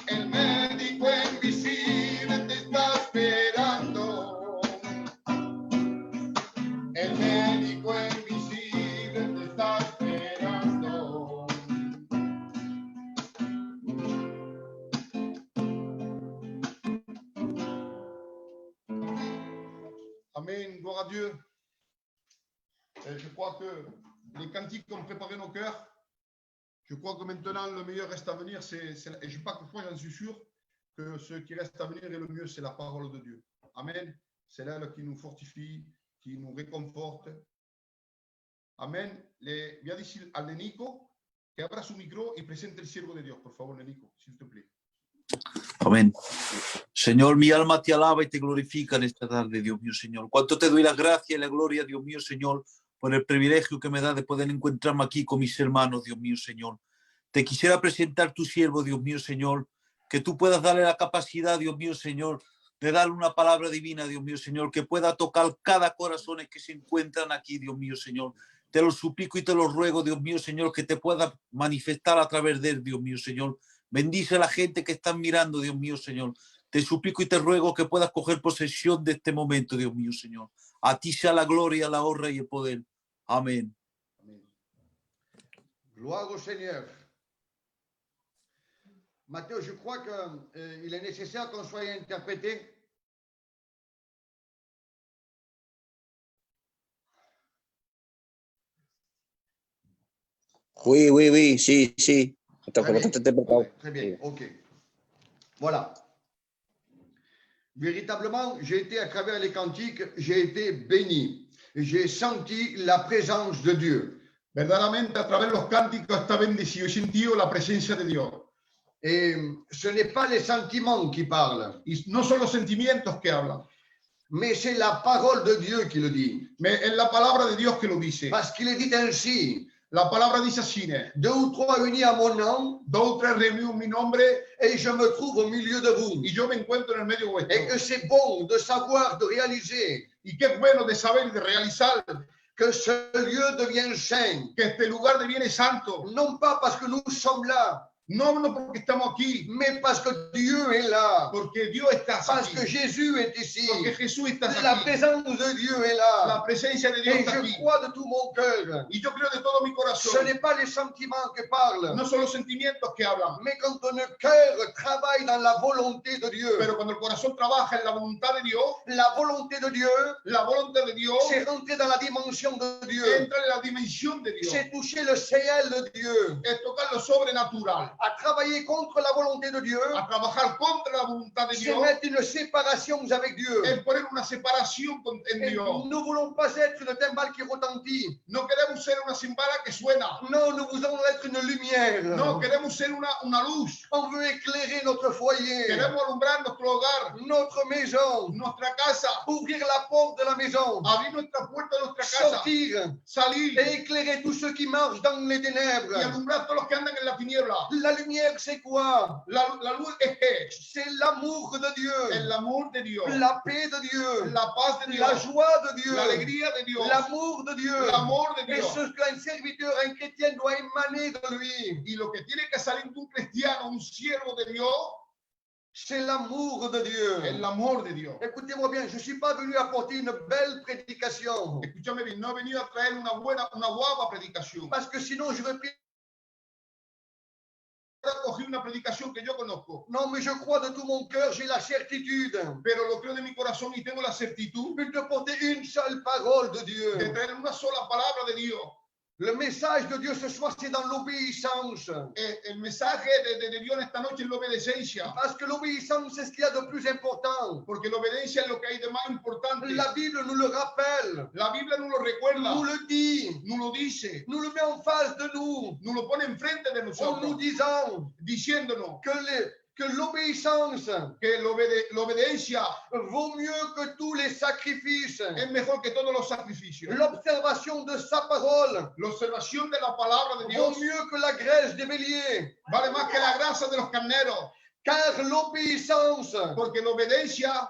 F: El médico invisible te está esperando. El médico invisible te está esperando. Amen, gloire à Dieu. Et je crois que les cantiques ont préparé nos cœurs. Je crois que maintenant, le meilleur reste à venir. Et je pas que j'en suis sûr, que ce qui reste à venir et le mieux, c'est la parole de Dieu. Amen. C'est elle qui nous fortifie, qui nous réconforte. Amen. Voy a decir al de Nico que abra su micro y presente el siervo de Dios, por favor, Nico, s'il te plaît.
G: Amén. Señor, mi alma te alaba y te glorifica en esta tarde, Dios mío, Señor. Cuánto te doy la gracia y la gloria, Dios mío, Señor, por el privilegio que me da de poder encontrarme aquí con mis hermanos, Dios mío, Señor. Te quisiera presentar tu siervo, Dios mío, Señor, que tú puedas darle la capacidad, Dios mío, Señor, de darle una palabra divina, Dios mío, Señor, que pueda tocar cada corazón que se encuentran aquí, Dios mío, Señor. Te lo suplico y te lo ruego, Dios mío, Señor, que te pueda manifestar a través de él, Dios mío, Señor. Bendice a la gente que están mirando, Dios mío, Señor. Te suplico y te ruego que puedas coger posesión de este momento, Dios mío, Señor. A ti sea la gloria, la honra y el poder. Amén.
C: Gloire au Seigneur. Matthieu, je crois qu'il est nécessaire qu'on soit interprété.
I: Oui, oui, oui, sí, sí.
C: Très bien, ok. Voilà. Véritablement, j'ai été à travers les cantiques, j'ai été béni. J'ai senti la présence de Dieu.
F: Verdaderamente, a través de los cánticos está bendecido. He sentido la presencia de Dios.
C: Et ce n'est pas les sentiments qui parlent,
F: Y no son los sentimientos que hablan,
C: mais c'est la parole de Dieu qui le dit.
F: es la palabra de Dios que lo dice.
C: Parce qu'il est dit ainsi,
F: La palabra dice así,
C: 2 ou 3 unis à mon nom,
F: 2 o 3 reunidos en mi nombre
C: et je me trouve au milieu de vous.
F: y yo me encuentro en el medio vuestro.
C: Et que c'est bon de savoir, de réaliser
F: Y qué bueno de saber y de realizar
C: que ce lieu devient saint.
F: que este lugar deviene santo.
C: Non pas parce que nous sommes là,
F: No porque estamos aquí,
C: mais parce que Dieu est là.
F: porque Dios está
C: Parce
F: aquí.
C: que Jésus est ici.
F: Porque Jesús está
C: La
F: aquí.
C: présence de Dieu est là.
F: La presencia de Dios
C: Et
F: está
C: je
F: aquí.
C: crois de tout mon cœur.
F: Y yo creo de todo mi
C: Ce
F: corazón.
C: n'est pas les sentiments que parlent,
F: No son los sentimientos que hablan,
C: mais quand notre cœur travaille dans la volonté de Dieu.
F: pero cuando el corazón trabaja en la voluntad de Dios,
C: La volonté de Dieu,
F: la voluntad de Dios
C: c'est rentrer dans la dimension de Dieu.
F: entra en la dimensión de Dios.
C: C'est toucher le ciel de Dieu.
F: Es tocar lo sobrenatural.
C: À travailler contre la volonté de Dieu,
F: A trabajar contra la voluntad de
C: c'est
F: Dios
C: mettre une séparation avec Dieu.
F: es poner una separación en
C: Et
F: Dios.
C: nous ne voulons pas être une timbale qui retentit.
F: No queremos ser una cimbala que suena.
C: Non, nous voulons être une lumière.
F: No, queremos ser una luz.
C: On veut éclairer notre foyer,
F: Queremos alumbrar nuestro hogar,
C: notre maison,
F: nuestra casa,
C: ouvrir la porte de la maison,
F: abrir nuestra puerta de nuestra casa,
C: sortir
F: salir
C: et éclairer tous ceux qui marchent dans les
F: y
C: ténèbres.
F: alumbrar a todos los que andan en la tiniebla.
C: La lumière, c'est quoi?
F: La luz es que
C: C'est l'amour de Dieu,
F: el amor de Dios,
C: la paix de Dieu,
F: la paz de
C: la
F: Dios,
C: joie de Dieu,
F: la alegría de Dios,
C: l'amour de Dieu.
F: el amor de
C: Et
F: Dios.
C: ce qu'un serviteur, un chrétien doit émaner de lui,
F: Y lo que tiene que salir de un cristiano, un siervo de Dios,
C: c'est l'amour de Dieu.
F: el amor de Dios.
C: Écoutez-moi bien, je ne suis pas venu apporter une belle prédication,
F: Escúchame bien, no he venido a traer una guapa predicación.
C: parce que sinon je vais prêcher.
F: Cogí una predicación que yo conozco,
C: Non, mais je crois de tout mon cœur, j'ai la certitude
F: pero lo creo de mi corazón y tengo la certitud
C: de porter une seule parole de
F: de
C: Dieu.
F: traer una sola palabra de Dios.
C: Le message de Dieu ce soir, c'est dans l'obéissance.
F: El mensaje de Dios en esta noche es la obediencia,
C: Parce que l'obéissance, c'est ce qu'il y a de plus important.
F: porque la obediencia es lo que hay de más importante.
C: La Bible nous le rappelle,
F: La Biblia nos lo recuerda,
C: nous le dit,
F: nos lo dice,
C: nous le met en face de nous,
F: nos lo pone enfrente de
C: en nous
F: nosotros,
C: disant
F: diciéndonos
C: que l'obéissance
F: que la obediencia
C: vaut mieux que tous les sacrifices.
F: es mejor que todos los sacrificios.
C: L'observation de sa parole
F: La observación de la palabra de Dios
C: vaut mieux que la graisse des béliers.
F: vale más que la grasa de los carneros,
C: Car l'obéissance,
F: porque la obediencia,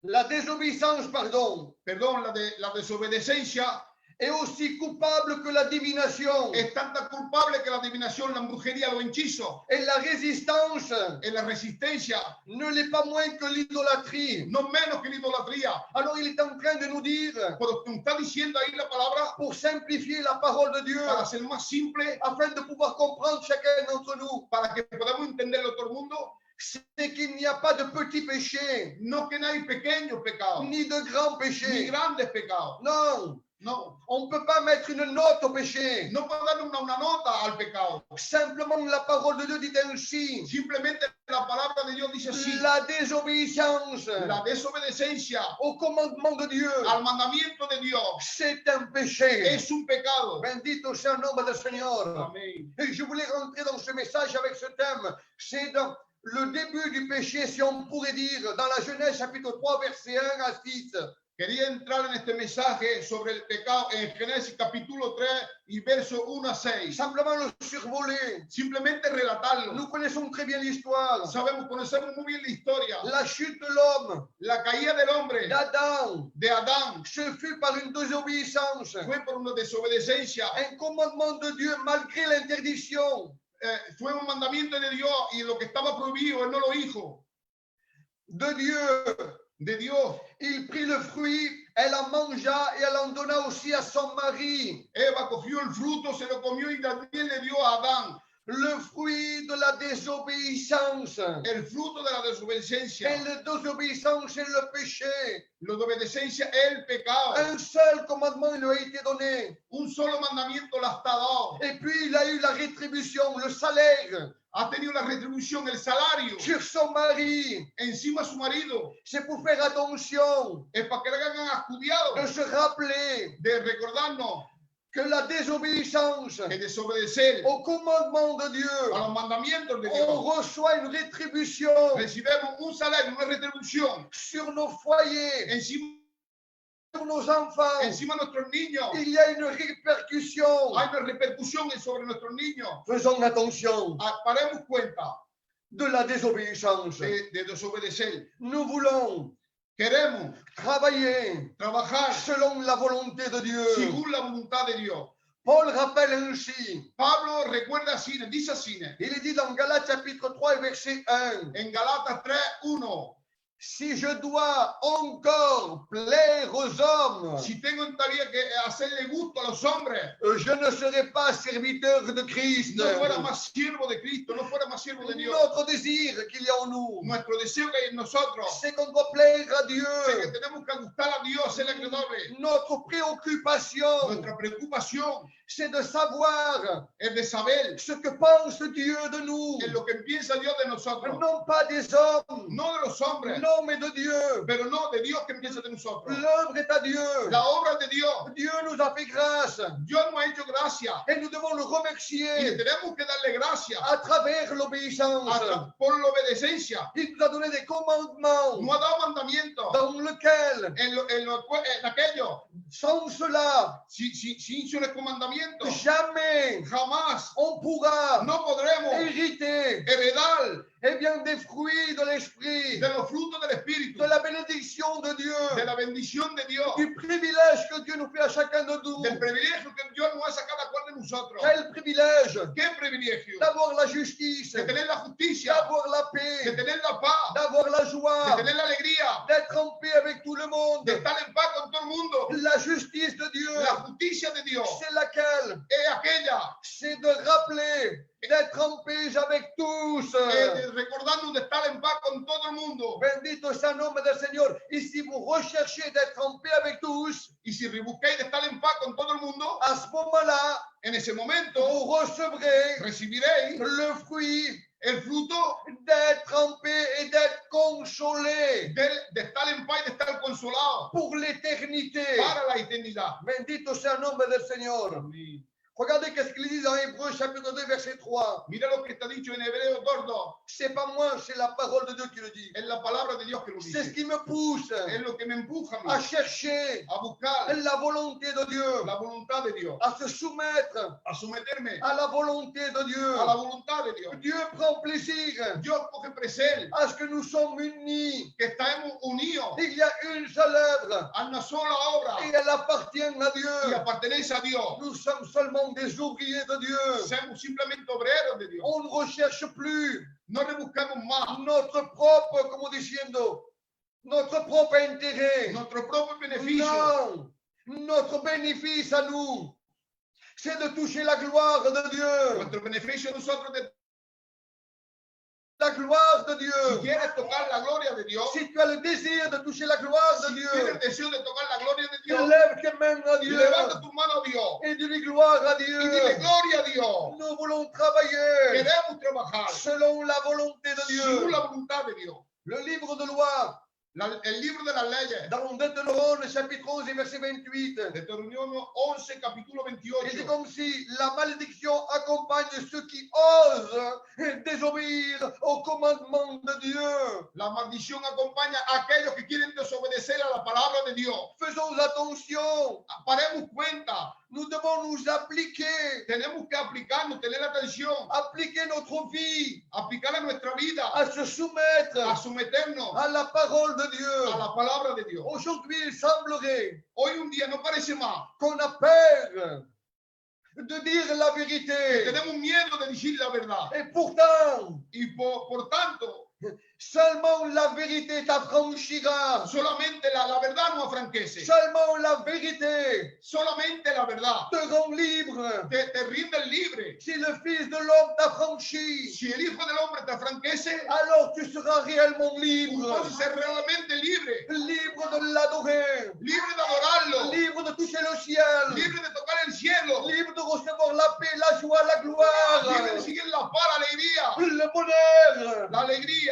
C: la désobéissance, pardon,
F: perdón, la desobediencia
C: est aussi coupable que la divination.
F: es tan culpable que la adivinación, la brujería, los hechizos,
C: Et la résistance
F: en la resistencia,
C: ne l'est pas moins que l'idolâtrie.
F: no menos que la idolatría.
C: Alors il est en train de nous dire,
F: Pero nos está diciendo ahí la palabra
C: pour simplifier la parole de Dieu,
F: para ser más simple,
C: afin de pouvoir comprendre chacun d'entre nous,
F: para que podamos entenderlo todo el mundo,
C: c'est qu'il n'y a pas de petits péchés,
F: no que no hay pequeños pecados,
C: ni de grands
F: ni
C: péchés.
F: grandes pecados.
C: Non,
F: No,
C: on ne peut pas mettre une note au péché.
F: no puedo darle una nota al pecado.
C: Simplement, la parole de Dieu dit ainsi.
F: Simplemente la palabra de Dios dice así.
C: La désobéissance
F: La desobediencia
C: au commandement de Dieu,
F: al mandamiento de Dios
C: c'est un péché.
F: es un pecado.
C: Bendito sea el nombre del Señor.
F: Amén.
C: Et je voulais rentrer dans ce message avec ce thème. C'est dans le début du péché, si on pourrait dire, dans la Genèse chapitre 3, versets 1 à 6.
F: Quería entrar en este mensaje sobre el pecado en Génesis capítulo 3 y verso 1 a 6.
C: Simplement le survoler.
F: Simplemente relatarlo.
C: Nous connaissons très bien l'histoire.
F: Conocemos muy bien la historia.
C: La chute de l'homme,
F: La caída del hombre,
C: d'Adam,
F: de Adán,
C: ce fut par une désobéissance.
F: fue por una desobediencia.
C: Un commandement de Dieu malgré l'interdiction
F: Fue un mandamiento de Dios y lo que estaba prohibido, él no lo hizo.
C: de Dieu.
F: De Dios.
C: Il prit le fruit, elle en mangea et elle en donna aussi à son mari.
F: Eva cogió el fruto, se lo comió y también le dio a Adán.
C: Le fruit de la désobéissance.
F: El fruto de la desobediencia.
C: Et la désobéissance est le péché.
F: La desobediencia es el pecado.
C: Un seul commandement lui a été donné.
F: Un solo mandamiento le está dado.
C: Et puis il a eu la rétribution, le salaire
F: Ha tenido la retribución, el salario
C: sur son mari.
F: encima de su marido.
C: C'est pour faire attention,
F: Es para que le hagan estudiado,
C: de se rappeler
F: de recordarnos
C: que la désobéissance
F: que desobedecer
C: au commandement de
F: a
C: Dieu,
F: los mandamientos de
C: on
F: Dios,
C: reçoit une rétribution
F: recibimos un salario, una retribución
C: sur nos foyers,
F: encima,
C: sur nos enfants.
F: encima de nuestros niños.
C: Il y a une répercussion.
F: Hay una repercusión sobre nuestros niños.
C: Faisons attention
F: Paremos cuenta
C: de la désobéissance.
F: de desobedecer.
C: Nous voulons
F: Queremos
C: travailler
F: trabajar
C: selon la volonté de Dieu.
F: según la voluntad de Dios.
C: Paul rappelle ainsi.
F: Pablo recuerda así, dice así,
C: Il est dit dans Galates chapitre 3 et verset 1.
F: en Galatas 3, 1.
C: Si je dois encore plaire aux hommes,
F: Si tengo todavía que hacerle gusto a los hombres,
C: je ne serai pas serviteur de Christ.
F: no fuera más siervo de Cristo, no fuera más siervo de Dios.
C: Notre désir qu'il y a en nous,
F: Nuestro deseo que hay en nosotros
C: c'est qu'on doit plaire à
F: es que
C: Dieu.
F: tenemos que gustar a Dios, ser agradable.
C: Notre préoccupation,
F: Nuestra preocupación
C: c'est de savoir
F: es de saber
C: ce que pense Dieu de nous.
F: en lo que piensa Dios de nosotros,
C: Non pas des hommes,
F: no de los hombres,
C: non mais de Dieu.
F: pero no de Dios que piensa de nosotros.
C: L'œuvre est à Dieu.
F: La obra de Dios,
C: Dieu nous a fait grâce
F: Dios nos ha hecho gracia
C: et nous devons le
F: y le
C: remercier
F: tenemos que darle gracias
C: à travers l'obéissance.
F: por la obediencia.
C: Il nous a donné des commandements
F: No ha dado mandamientos
C: dans lequel,
F: en aquello,
C: sans cela,
F: sin sus comandamientos,
C: jamais
F: jamás
C: on pourra
F: no podremos
C: hériter
F: heredar
C: bien, des fruits de l'esprit,
F: de los frutos del Espíritu,
C: de la bénédiction de Dieu,
F: de la bendición de Dios,
C: du privilège que Dieu nous fait à chacun de nous.
F: del privilegio que Dios nos hace a cada cual de nosotros.
C: Quel privilège
F: ¿Qué privilegio?
C: d'avoir la justice,
F: De tener la justicia,
C: d'avoir la
F: de
C: paix,
F: tener la paz,
C: d'avoir la
F: de
C: joie,
F: tener la alegría,
C: d'être en paix avec tout le
F: de
C: monde.
F: estar en paz con todo el mundo.
C: La justice de Dieu,
F: La justicia de Dios
C: c'est laquelle?
F: es aquella,
C: C'est de rappeler d'être en paix avec tous.
F: recordando de estar en paz con todo el mundo.
C: Bendito sea el nombre del Señor. Y si vous recherchez d'être en paix avec tous,
F: Y si busquéis de estar en paz con todo el mundo,
C: à ce moment-là,
F: en ese momento
C: vous recevrez
F: recibiréis
C: le fruit
F: el fruto
C: d'être en paix et d'être consolé
F: de estar en paz y de estar consolado
C: pour l'éternité.
F: para la eternidad.
C: Bendito sea el nombre del Señor.
F: Amén.
C: Regardez qu'est-ce qu'il dit dans Hébreux chapitre 2 verset 3.
F: Mira lo que está dicho en Hebreos 2:2.
C: C'est pas moi, c'est la parole de Dieu qui le dit.
F: Es la palabra de Dios que lo
C: C'est ce
F: dice.
C: qui me pousse
F: Es lo que me empuja a mí
C: à chercher
F: a buscar
C: la volonté de Dieu,
F: la voluntad de Dios,
C: à se soumettre
F: a someterme
C: à la volonté de Dieu.
F: a la voluntad de Dios.
C: Dieu prend plaisir
F: Dios coge placer
C: à ce que nous sommes unis.
F: que estemos unidos
C: Il y a une seule œuvre
F: a una sola obra
C: et elle appartient à
F: y
C: Dieu.
F: pertenece a Dios.
C: Nous sommes seulement des ouvriers de Dieu.
F: Somos simplemente obreros de Dios.
C: On ne recherche plus
F: No le buscamos más
C: notre propre, como diciendo, notre propre intérêt.
F: nuestro propio beneficio.
C: Non, notre bénéfice à nous, c'est de toucher la gloire de Dieu.
F: Nuestro beneficio nosotros de
C: La gloire de
F: si
C: Dieu.
F: quieres tocar la gloria de Dios,
C: Si tu as le désir de toucher la gloire de
F: si tienes el
C: Dieu,
F: deseo de tocar la gloria de Dios,
C: élève tes mains à
F: y
C: Dieu
F: levanta tu mano a Dios
C: et dis gloire à
F: y
C: Dieu.
F: dile gloria a Dios.
C: Nous voulons travailler
F: Queremos trabajar
C: selon la volonté de
F: según
C: Dieu.
F: la voluntad de Dios.
C: Le livre de loi,
F: El libro de las leyes,
C: dans Deutéronome chapitre 11 et verset 28,
F: Deuteronomio 11, capítulo
C: il dit
F: 28.
C: comme si la malédiction accompagne ceux qui osent désobéir au commandement de Dieu.
F: La maldición acompaña a aquellos que quieren desobedecer a la palabra de Dios.
C: Faisons attention,
F: Paremos cuenta,
C: nous devons nous appliquer,
F: tenemos que aplicarnos, tener atención,
C: appliquer notre vie,
F: aplicar a nuestra vida,
C: à se soumettre
F: a someternos
C: à la parole de Dieu.
F: a la palabra de Dios.
C: Aujourd'hui, il semblerait
F: Hoy un día no parece más.
C: qu'on a peur de dire la
F: Que
C: vérité.
F: tenemos miedo de decir la verdad.
C: Et pourtant,
F: Y por tanto,
C: seulement la vérité t'affranchira.
F: solamente la verdad nos afranquece.
C: Seulement la vérité
F: Solamente la verdad
C: te rend libre.
F: te rinde libre.
C: Si le Fils de l'homme t'affranchit,
F: Si el Hijo del Hombre te afranquece,
C: alors tu seras réellement libre.
F: entonces ser realmente libre.
C: Libre de l'adorer.
F: Libre de adorarlo.
C: Libre de toucher le ciel.
F: Libre de tocar el cielo.
C: Libre de recevoir la paix, la joie, la gloire.
F: Libre de seguir la paz, la alegría.
C: Le bonheur.
F: La alegría.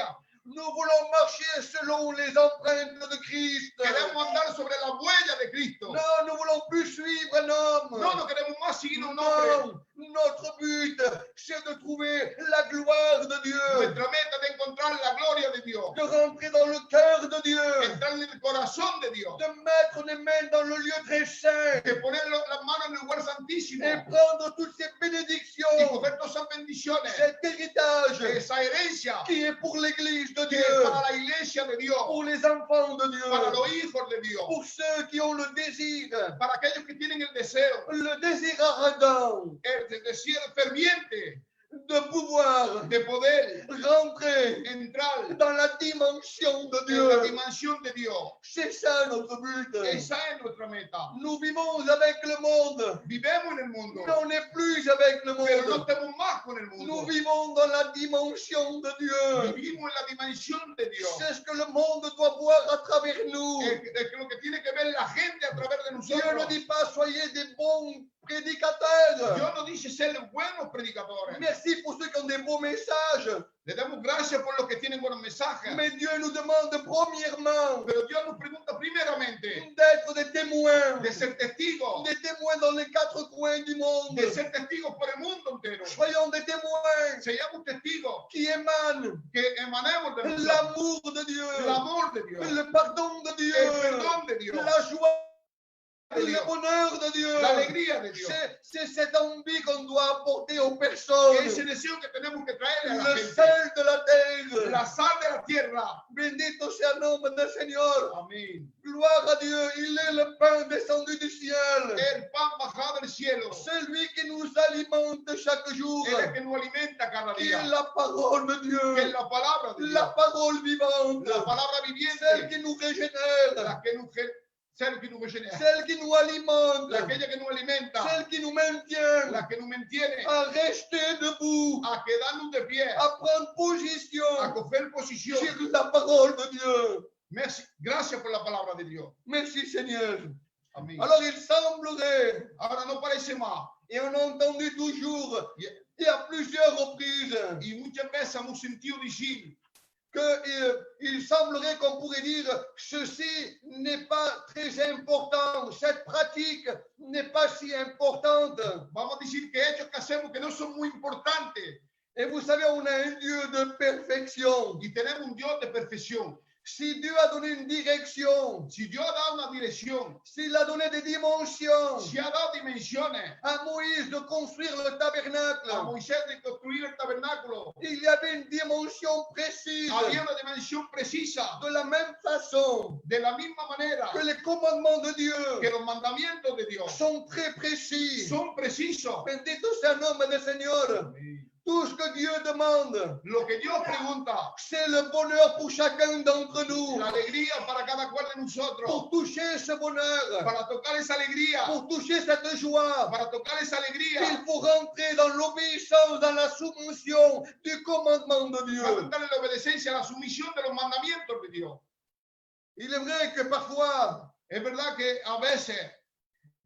C: Nous voulons marcher selon les empreintes de Christ.
F: Queremos andar sobre la huella de Cristo.
C: Non, nous voulons plus suivre un homme.
F: No queremos más seguir un hombre.
C: Non, notre but, c'est de trouver la gloire de Dieu,
F: Nuestra meta es de encontrar la gloria de Dios.
C: de rentrer dans le cœur de Dieu,
F: Entrar en el corazón de Dios.
C: de mettre les mains dans le lieu très saint
F: De poner las manos en el lugar santísimo.
C: et prendre toutes ces
F: Y
C: bénédictions,
F: coger todas esas bendiciones.
C: cet héritage
F: Esa herencia
C: qui est pour l'Église de
F: que
C: Dieu,
F: es para la iglesia de Dios.
C: pour les enfants de
F: Para
C: Dieu,
F: los hijos de Dios.
C: pour ceux qui ont le désir
F: Para aquellos que tienen el deseo.
C: ardent
F: El deseo ferviente
C: de pouvoir
F: de poder
C: rentrer
F: entrar
C: dans la dimension de
F: en la
C: Dieu.
F: dimensión de Dios.
C: C'est ça notre but.
F: Esa es nuestra meta.
C: Nous vivons avec le monde,
F: Vivemos en el mundo,
C: mais on n'est plus avec le
F: pero no
C: monde.
F: estamos más con el
C: Nous
F: mundo.
C: vivons dans la dimension de Dieu.
F: Vivimos en la dimensión de Dios.
C: C'est ce que le monde doit voir à travers nous.
F: Es que lo que tiene que ver la gente a través de
C: Dieu ne
F: nosotros.
C: dit pas soyez des bons prédicateurs.
F: Dios no dice ser buenos predicadores.
C: Merci pour ceux qui ont des beaux messages.
F: Le damos gracias por los que tienen buenos mensajes.
C: Mais Dieu nous demande premièrement
F: Pero Dios nos pregunta primeramente
C: d'être des témoins.
F: de ser testigos.
C: Des témoins dans les quatre coins du monde.
F: De ser testigos por el mundo entero.
C: Soyons des témoins
F: Seamos testigos
C: qui émanent
F: que emanemos de nosotros
C: l'amour de Dieu,
F: el amor de Dios,
C: le pardon de Dieu,
F: el perdón de Dios,
C: la joie,
F: de
C: le
F: Dios,
C: bonheur de Dieu.
F: la alegría de Dios.
C: C'est cette envie qu'on doit apporter aux personnes.
F: Ese deseo que tenemos que traerle a la
C: Le
F: gente.
C: sel de la terre.
F: La sal de la tierra.
C: Bendito sea el nombre del Señor.
F: Amén.
C: Gloire à Dieu. Il est le pain descendu du ciel.
F: El pan bajado del cielo.
C: Celui qui nous alimente chaque jour.
F: Es el que nos alimenta cada
C: Qui
F: día.
C: est la parole de
F: Que es
C: Dieu.
F: la palabra de
C: La
F: Dios.
C: parole vivante.
F: La palabra
C: Celle
F: viviente.
C: qui nous régénère.
F: La que nos celle qui nous régénère,
C: celle qui nous alimente,
F: aquella que nos alimenta,
C: celle qui nous maintient
F: la que nous mantiene
C: à rester debout,
F: a quedarnos de pie,
C: à prendre position
F: a coger posición.
C: sur la parole de Dieu.
F: Merci, gracias por la palabra de Dios.
C: Merci Seigneur.
F: Amén.
C: Alors il semblerait,
F: Ahora no parece más,
C: et on a entendu toujours, et à plusieurs reprises,
F: y muchas veces hemos sentido decir
C: qu'il semblerait qu'on pourrait dire ceci n'est pas très important, cette pratique n'est pas si importante.
F: vamos a decir que hechos que hacemos que no son muy importantes,
C: Et vous savez, on a un Dieu de perfection.
F: y tenemos un Dios de perfección.
C: Si Dieu a donné une direction,
F: Si Dios ha dado una dirección,
C: s'il a donné des dimensions
F: si ha dado dimensiones
C: à Moïse de construire le tabernacle,
F: a Moisés de construir el tabernáculo,
C: il y avait une dimension précise.
F: había una dimensión precisa,
C: De la même façon
F: de la misma manera
C: que les commandements de Dieu
F: que los mandamientos de Dios
C: sont très précis.
F: son precisos.
C: Bendito sea el nombre del Señor. Tout ce que Dieu demande,
F: Lo que Dios pregunta,
C: c'est le bonheur pour chacun d'entre nous.
F: la alegría para cada cual de nosotros,
C: Pour toucher ce bonheur,
F: para tocar esa alegría,
C: pour toucher cette joie,
F: para tocar esa alegría,
C: il faut rentrer dans l'obéissance, dans la soumission du commandement de
F: para
C: Dieu.
F: entrar en la obediencia, la sumisión de los mandamientos de Dios.
C: Il est vrai que parfois,
F: Es verdad que a veces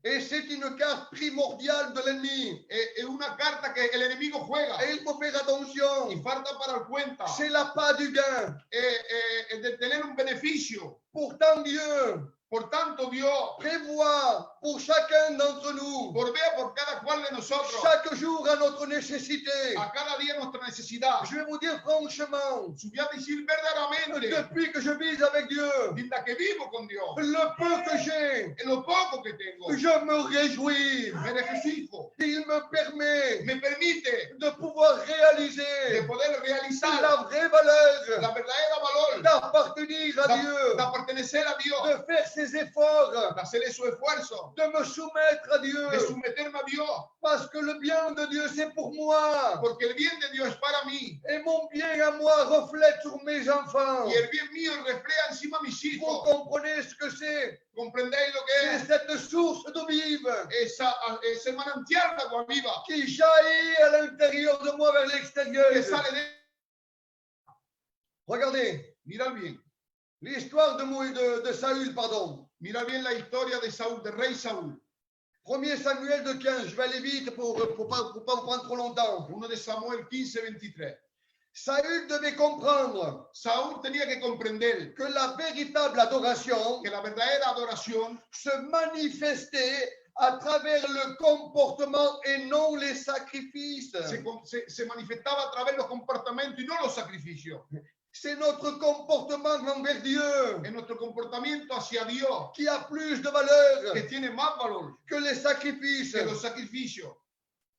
C: et c'est une carte primordiale de l'ennemi,
F: es una carta que el enemigo juega
C: et il faut faire
F: y
C: attention,
F: falta para el cuenta,
C: c'est l'appât du gain.
F: de tener un beneficio.
C: Pourtant, Dieu
F: Por tanto, Dios
C: prévoit pour chacun d'entre nous,
F: bordea por cada cual de nosotros,
C: chaque jour à notre nécessité.
F: a cada día nuestra necesidad.
C: Je vais vous dire franchement,
F: Voy a decir verdaderamente,
C: depuis que je vis avec Dieu,
F: desde que vivo con Dios,
C: le peu que j'ai,
F: en lo poco que tengo,
C: je me réjouis.
F: me regocijo,
C: Il me permet
F: me permite
C: de pouvoir
F: de
C: réaliser
F: poder realizar
C: la vraie valeur
F: la verdadera valor
C: d'appartenir à Dieu,
F: de pertenecer a Dios,
C: de faire ses efforts,
F: de hacer su esfuerzo,
C: de me soumettre à Dieu,
F: de someterme a Dios,
C: parce que le bien de Dieu c'est pour moi,
F: porque el bien de Dios es para mí
C: et mon bien à moi reflète sur mes enfants.
F: y el bien mío refleja encima a mis
C: Vous
F: hijos.
C: comprenez ce que c'est?
F: ¿Comprendéis lo que
C: C'est
F: es
C: cette source d'eau vive
F: ese manantial de agua viva
C: qui jaillit à l'intérieur de moi vers l'extérieur.
F: que sale de...
C: Regardez
F: Mira bien,
C: l'histoire de Saül, pardon.
F: mira bien la historia de Saúl, del rey Saúl.
C: 1er Samuel de 15, je vais aller vite pour pas vous prendre trop longtemps.
F: 1 de Samuel 15:23.
C: Saül devait comprendre
F: Saúl tenía que comprender
C: que la véritable adoration
F: que la verdadera adoración
C: se manifestait à travers le comportement et non les sacrifices.
F: se manifestaba a través de los comportamientos y no los sacrificios.
C: C'est notre comportement envers Dieu
F: En nuestro comportamiento hacia Dios,
C: qui a plus de valeur
F: que tiene más valor
C: que les sacrifices.
F: que los sacrificios.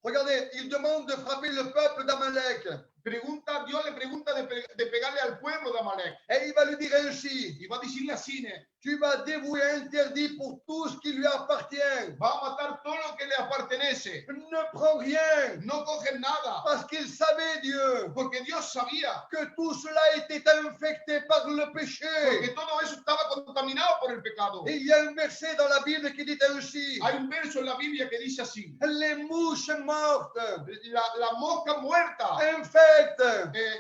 C: Regardez, il demande de frapper le peuple d'Amalek.
F: Dios le pregunta de pegarle al pueblo de Amalek.
C: Et il va lui dire ainsi,
F: Y va a decirle así,
C: tu vas dévouer interdit pour tout ce qui lui appartient.
F: va a matar todo lo que le pertenece.
C: Ne prends rien,
F: No cogen nada,
C: parce qu'il savait, Dieu,
F: porque Dios sabía
C: que tout cela était infecté par le péché.
F: porque todo eso estaba contaminado por el pecado.
C: Et il y a un verset dans la Bible qui dit ainsi,
F: Hay un verso en la Biblia que dice así:
C: les mouches mortes
F: la mosca muerta
C: infectent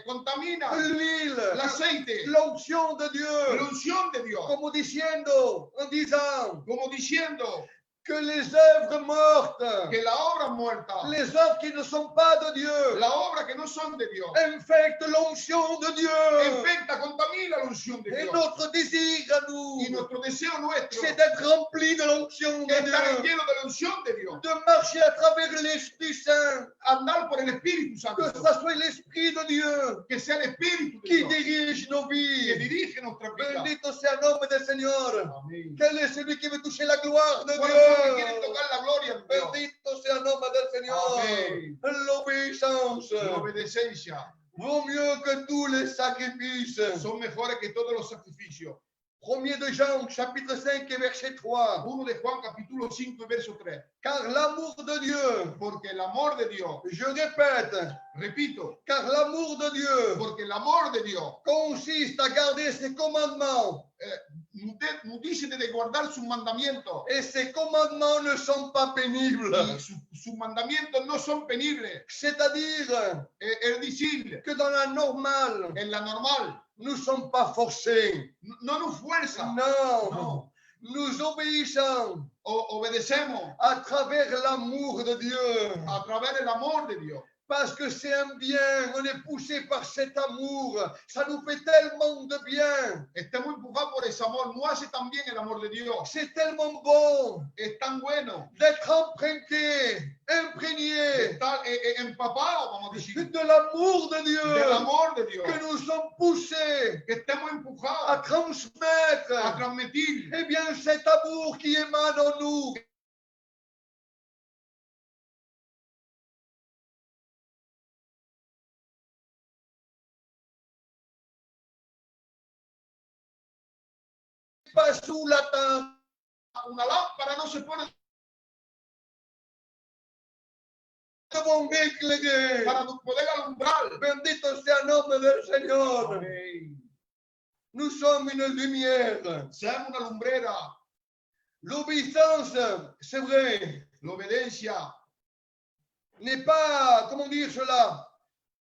F: contamina
C: l'huile,
F: el aceite,
C: l'onction de
F: la
C: Dieu,
F: unción de Dios,
C: como diciendo, en disant
F: como diciendo
C: que les œuvres mortes,
F: que la obra muerta,
C: les œuvres qui ne sont pas de Dieu,
F: la obra que no son de Dios,
C: infectent l'onction de Dieu.
F: infecta, contamina la unción de
C: Et
F: Dios.
C: notre désir à nous,
F: Y nuestro deseo nuestro
C: c'est d'être rempli de l'onction de
F: es estar
C: Dieu,
F: lleno de la unción de Dios,
C: de marcher à travers l'Esprit Saint,
F: andar por el Espíritu
C: que
F: Santo,
C: ce soit l'Esprit de Dieu
F: que sea el Espíritu de
C: qui
F: Dios
C: dirige nos
F: que
C: vies.
F: dirige nuestra vida.
C: Bendito sea el nombre del Señor.
F: Amén.
C: Quel est celui qui veut toucher la gloire de
F: ¿Cuáles son los que quieren
C: Dieu?
F: tocar la gloria de Dios?
C: Bendito sea el nombre del Señor.
F: Amén.
C: L'obéissance
F: La obediencia
C: vaut mieux que tous les sacrifices.
F: son mejores que todos los sacrificios.
C: 1er de Jean, chapitre 5 et verset 3.
F: 1 de Juan capítulo 5 verso 3.
C: Car l'amour de Dieu,
F: Porque el amor de Dios,
C: je répète,
F: repito,
C: car l'amour de Dieu
F: porque el amor de Dios
C: consiste à garder ses commandements
F: nos dice de guardar sus mandamientos.
C: Et ces commandements ne sont pas pénibles.
F: Y sus mandamientos no son penibles.
C: C'est-à-dire
F: Es decir,
C: que dans la normale,
F: en la normal,
C: nous ne sommes pas forcés.
F: no nos fuerza.
C: Non.
F: No.
C: Nous obéissons
F: Obedecemos
C: à travers l'amour de Dieu.
F: a través del amor de Dios.
C: Parce que c'est un bien, on est poussé par cet amour. Ça nous fait tellement de bien.
F: Estamos empujados por ese amor. No hace tan bien el amor de Dios.
C: C'est tellement bon
F: Es tan bueno
C: d'être emprunté, imprégné
F: estar empapados, vamos a decir,
C: de l'amour de
F: del
C: Dieu.
F: amor de Dios.
C: Que nous sommes poussés
F: Que estemos
C: à
F: empujados a
C: transmettre.
F: transmitir
C: Eh bien, cet amour qui émane en nous. Pas sous la table.
F: una lámpara, no se pone
C: Devons éclairer.
F: para poder alumbrar.
C: Bendito sea el nombre del Señor.
F: Amén.
C: Nous sommes une lumière.
F: Seamos una lumbrera.
C: L'obéissance, c'est vrai,
F: La obediencia
C: n'est pas, comment dire cela,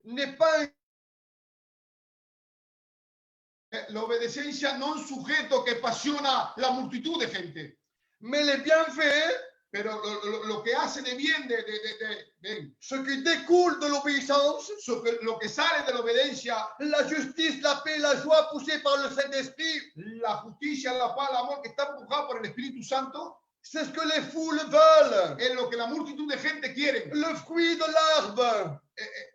C: n'est pas
F: la obediencia no es un sujeto que apasiona la multitud de gente,
C: mais les bienfaits,
F: pero lo que hace de bien,
C: ce qui découle de l'obéissance,
F: lo que sale de la obediencia,
C: la justice, la paix, la joie poussée par le Saint-Esprit,
F: la justicia, la paz, el amor que está empujado por el Espíritu Santo,
C: c'est ce que les foules veulent.
F: es lo que la multitud de gente quiere,
C: Le fruit de l'arbre.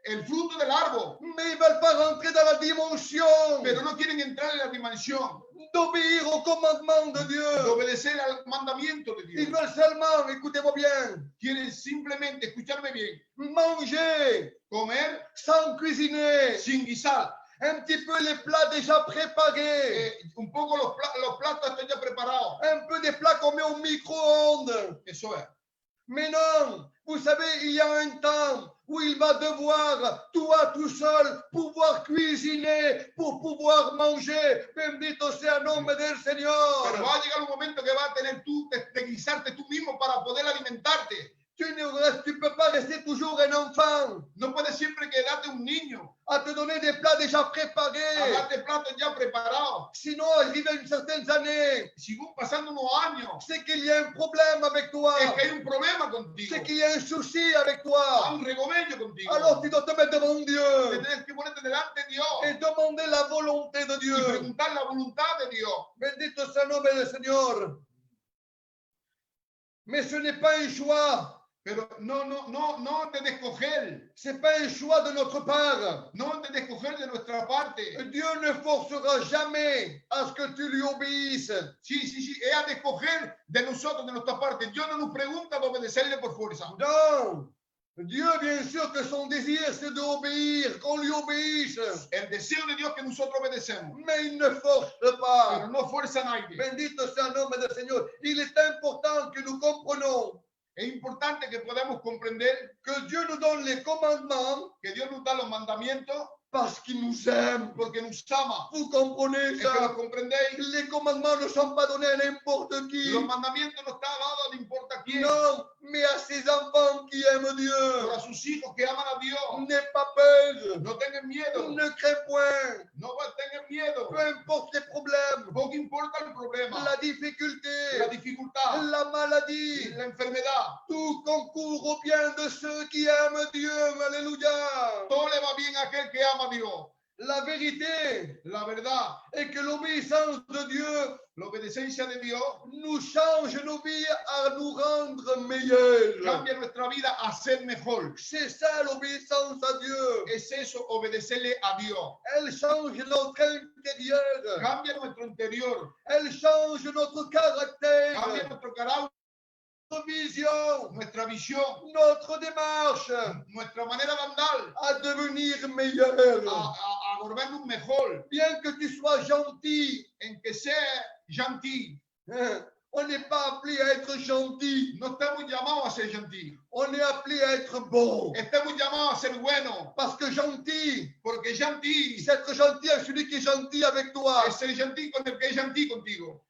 F: el fruto del árbol,
C: Mais ils ne veulent pas rentrer dans la dimension
F: pero no quieren entrar en la dimensión
C: d'obéir au commandement de
F: de
C: Dieu.
F: obedecer al mandamiento de
C: Ils
F: Dios.
C: veulent seulement, écoutez-moi bien,
F: Quieren simplemente, escucharme bien,
C: manger
F: comer
C: sans cuisiner.
F: sin guisar.
C: Un petit peu les plats déjà préparés.
F: Un poco los platos están ya preparados.
C: Un peu des plats qu'on met au micro-ondes.
F: Eso es.
C: Mais non, vous savez, il y a un temps où il va devoir, toi tout seul, pouvoir cuisiner pour pouvoir manger. Bendito sea el nombre del
F: Pero
C: Señor.
F: va a llegar un momento que vas a tener tú de guisarte tú mismo para poder alimentarte.
C: Tu ne peux pas rester toujours un enfant
F: No puedes siempre quedarte un niño,
C: à te donner des plats déjà
F: a
C: préparés.
F: darte platos ya preparados.
C: Sinon, arrivé à une certaine année,
F: Si van pasando unos años,
C: c'est qu'il y a un problème avec toi.
F: es que hay un problema contigo,
C: C'est qu'il y a un souci avec
F: hay
C: toi.
F: un regomello contigo.
C: Alors tu dois te mettre devant
F: Te
C: Dieu
F: tienes que ponerte delante de Dios
C: et demander la volonté de
F: y
C: Dieu.
F: preguntar la voluntad de Dios.
C: Bendito sea el nombre del Señor. Mais ce n'est pas un choix.
F: Pero no antes de escoger,
C: C'est pas un choix de notre part.
F: no antes de escoger de nuestra parte.
C: Dieu ne forcera jamais à ce que tu lui obéisses.
F: Sí, es a de escoger de nosotros, de nuestra parte. Dios no nos pregunta de obedecerle por fuerza.
C: Non. Dieu, bien sûr que son désir, c'est d'obéir, qu'on lui obéisse.
F: El deseo de Dios que nosotros obedecemos,
C: Mais il ne force
F: pero
C: pas.
F: no fuerza a nadie.
C: Bendito sea el nombre del Señor. Il est important que nous comprenions
F: Es importante que podamos comprender
C: que Dieu nous donne les commandements
F: que Dios nos da los mandamientos
C: parce qu'il nous aime.
F: porque nos ama.
C: Vous comprenez
F: Es que lo
C: ça?
F: comprendéis.
C: Les commandements ne sont pas donnés à n'importe qui.
F: Los mandamientos no están dados no importa quién,
C: Non, mais à ces enfants qui aiment Dieu.
F: pero a sus hijos que aman a Dios.
C: N'aie pas peur.
F: No tengan miedo,
C: Ne crains point.
F: no tengan miedo.
C: Peu importe les problèmes,
F: Poco importa el problema,
C: la difficulté,
F: la dificultad,
C: la maladie.
F: la enfermedad.
C: Tout concourt au bien de ceux qui aiment Dieu. Alléluia.
F: Todo le va bien a aquel que ama a Dios.
C: La vérité
F: La verdad,
C: est que l'obéissance de Dieu
F: la obediencia de Dios
C: nous change nos vies à nous rendre meilleurs.
F: cambia nuestra vida a ser mejor.
C: C'est ça l'obéissance à Dieu.
F: Es eso, obedecerle a Dios.
C: Elle change notre intérieur.
F: Cambia nuestro interior,
C: Elle change notre caractère,
F: cambia nuestro carácter,
C: notre vision,
F: nuestra visión,
C: notre démarche
F: nuestra manera de andar,
C: à devenir meilleur.
F: a volvernos mejor,
C: Bien que tu sois gentil,
F: en que sea gentil.
C: on n'est pas appelé à être gentil,
F: No estamos llamados a ser gentil,
C: on est appelé à être bon.
F: estamos llamados a ser buenos,
C: Parce que gentil,
F: porque gentil
C: c'est être gentil avec celui qui est gentil avec toi.
F: es ser gentil con el que es gentil contigo.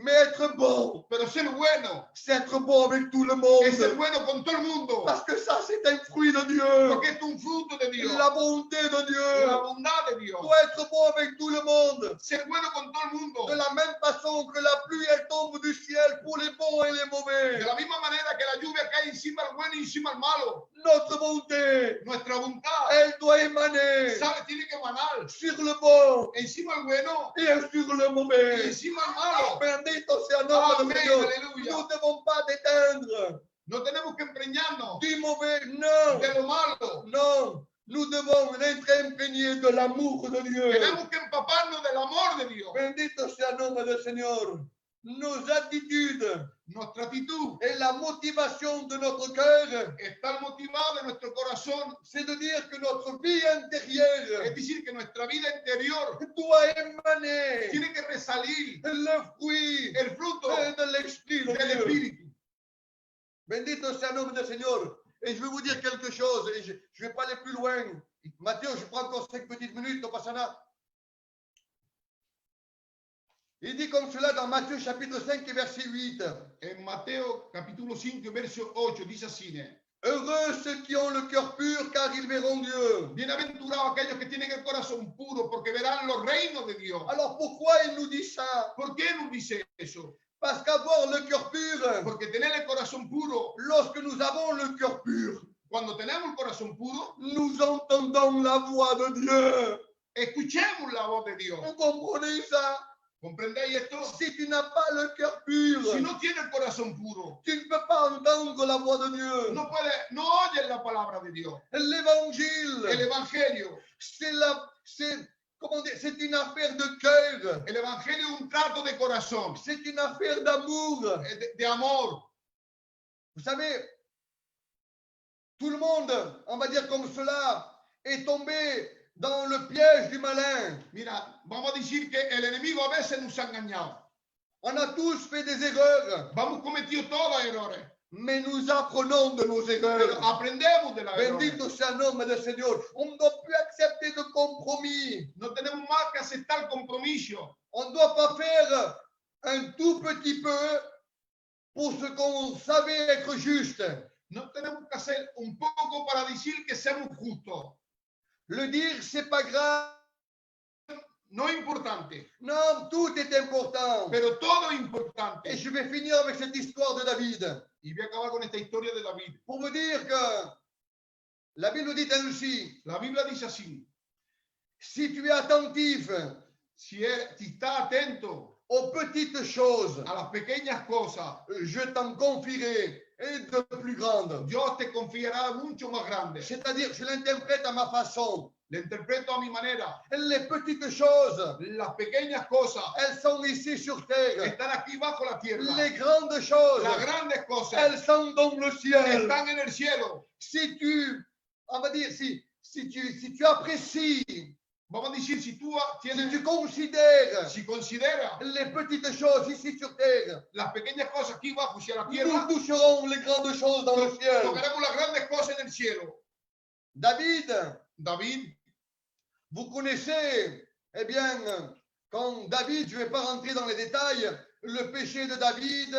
C: Mais être bon,
F: Pero ser bueno
C: c'est être bon avec tout le monde.
F: es ser bueno con todo el mundo.
C: Parce que ça, c'est un fruit de Dieu.
F: Porque es un fruto de Dios.
C: La bonté de
F: La
C: Dieu.
F: bondad de Dios.
C: Doit être bon avec tout le monde.
F: Ser bueno con todo el mundo.
C: De la même façon que la pluie, elle tombe du ciel pour les bons et les
F: De
C: mauvais.
F: la misma manera que la lluvia cae encima al bueno y encima al malo.
C: Notre bonté,
F: Nuestra voluntad
C: elle doit émaner
F: tiene que emanar
C: sur le bon
F: encima al bueno
C: et sur le
F: y
C: mauvais.
F: encima al malo.
C: Bendito sea el nombre
F: Amén,
C: de Dios.
F: aleluya.
C: Nous ne devons pas déteindre
F: No tenemos que empreñarnos
C: du mauvais. Non,
F: de lo malo.
C: non. Nous devons être imprégnés de l'amour de Dieu.
F: Tenemos que empaparnos del amor de Dios.
C: Bendito sea el nombre del Señor. Nos attitudes
F: Nuestra actitud,
C: et la motivation de notre cœur,
F: estar motivado de nuestro corazón,
C: c'est de dire que notre vie intérieure
F: es decir, que nuestra vida interior
C: doit émaner
F: tiene que resalir
C: le fruit
F: el fruto
C: de l'Esprit de
F: del
C: Dieu.
F: Espíritu.
C: Bendito sea el nombre del Señor. Et je vais vous dire quelque chose, et je ne vais pas aller plus loin. Matthieu, je prends encore 5 petites minutes, on passe à là. Il dit comme cela dans Matthieu chapitre 5 et verset 8.
F: En Mateo capítulo 5, verso 8, dice así:
C: Heureux ceux qui ont le cœur pur, car ils verront Dieu.
F: bienaventurados aquellos que tienen el corazón puro, porque verán los reinos de Dios.
C: Alors pourquoi il nous dit ça?
F: ¿Por qué nos dice eso?
C: Parce qu'avoir le cœur pur,
F: Porque tener el corazón puro,
C: lorsque nous avons le cœur pur,
F: cuando tenemos el corazón puro,
C: nous entendons la voix de Dieu.
F: escuchemos la voz de Dios.
C: Vous comprenez ça?
F: ¿Comprendéis esto?
C: Si tu n'as pas le cœur pur,
F: Si no tienes el corazón puro,
C: tu ne peux pas entendre la voix de Dieu.
F: no oyes la palabra de Dios. El
C: L'évangile,
F: evangelio,
C: c'est une affaire de cœur.
F: el evangelio es un trato de corazón,
C: C'est une affaire d'amour.
F: de amor.
C: Vous savez, tout le monde, on va dire comme cela, est tombé dans le piège du malin.
F: Mira, vamos a decir que el enemigo a veces nos ha engañado.
C: On a tous fait des erreurs,
F: Vamos cometido todos errores,
C: mais nous apprenons de nos
F: pero
C: erreurs.
F: aprendemos de la errores.
C: Bendito sea el nombre del Señor. On ne doit plus accepter de compromis.
F: No tenemos más que aceptar compromiso.
C: On ne doit pas faire un tout petit peu pour ce qu'on savait être juste.
F: No tenemos que hacer un poco para decir que seamos justos.
C: Le dire, c'est pas grave.
F: No es importante,
C: Non, tout est important.
F: pero todo es importante.
C: Et je vais finir avec cette histoire de David.
F: Y voy a acabar con esta historia de David.
C: Pour vous dire que la Bible dit ainsi,
F: La Biblia dice así:
C: si tu es attentif
F: si estás atento
C: aux petites choses,
F: a las pequeñas cosas,
C: je t'en confierai et de plus grandes.
F: Dios te confiará mucho más grande.
C: C'est-à-dire, je l'interprète à ma façon.
F: Le interpreto a mi manera.
C: Les petites choses,
F: Las pequeñas cosas
C: elles sont ici sur terre.
F: están aquí bajo la tierra.
C: Les grandes choses,
F: Las grandes cosas
C: elles sont dans le ciel.
F: están en el cielo.
C: Si tu, on va dire, si tu apprécies,
F: Vamos a decir, si tú
C: si
F: tienes,
C: tu considères
F: si consideras
C: les petites choses ici sur terre,
F: las pequeñas cosas aquí bajo hacia la
C: nous
F: tierra,
C: toucherons les grandes choses dans le ciel.
F: tocaremos las grandes cosas en el cielo.
C: David,
F: David,
C: vous connaissez, eh bien, quand David, je ne vais pas rentrer dans les détails, le péché de David,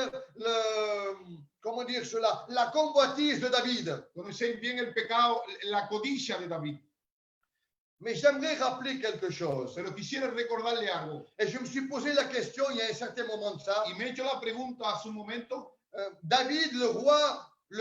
C: comment dire cela, la convoitise de David.
F: conocéis bien el pecado, la codicia de David.
C: Mais j'aimerais rappeler quelque chose.
F: Pero quisiera recordarle algo.
C: Et je me suis posé la question il y a un certain moment de ça.
F: Y me he hecho la pregunta hace un momento.
C: David, le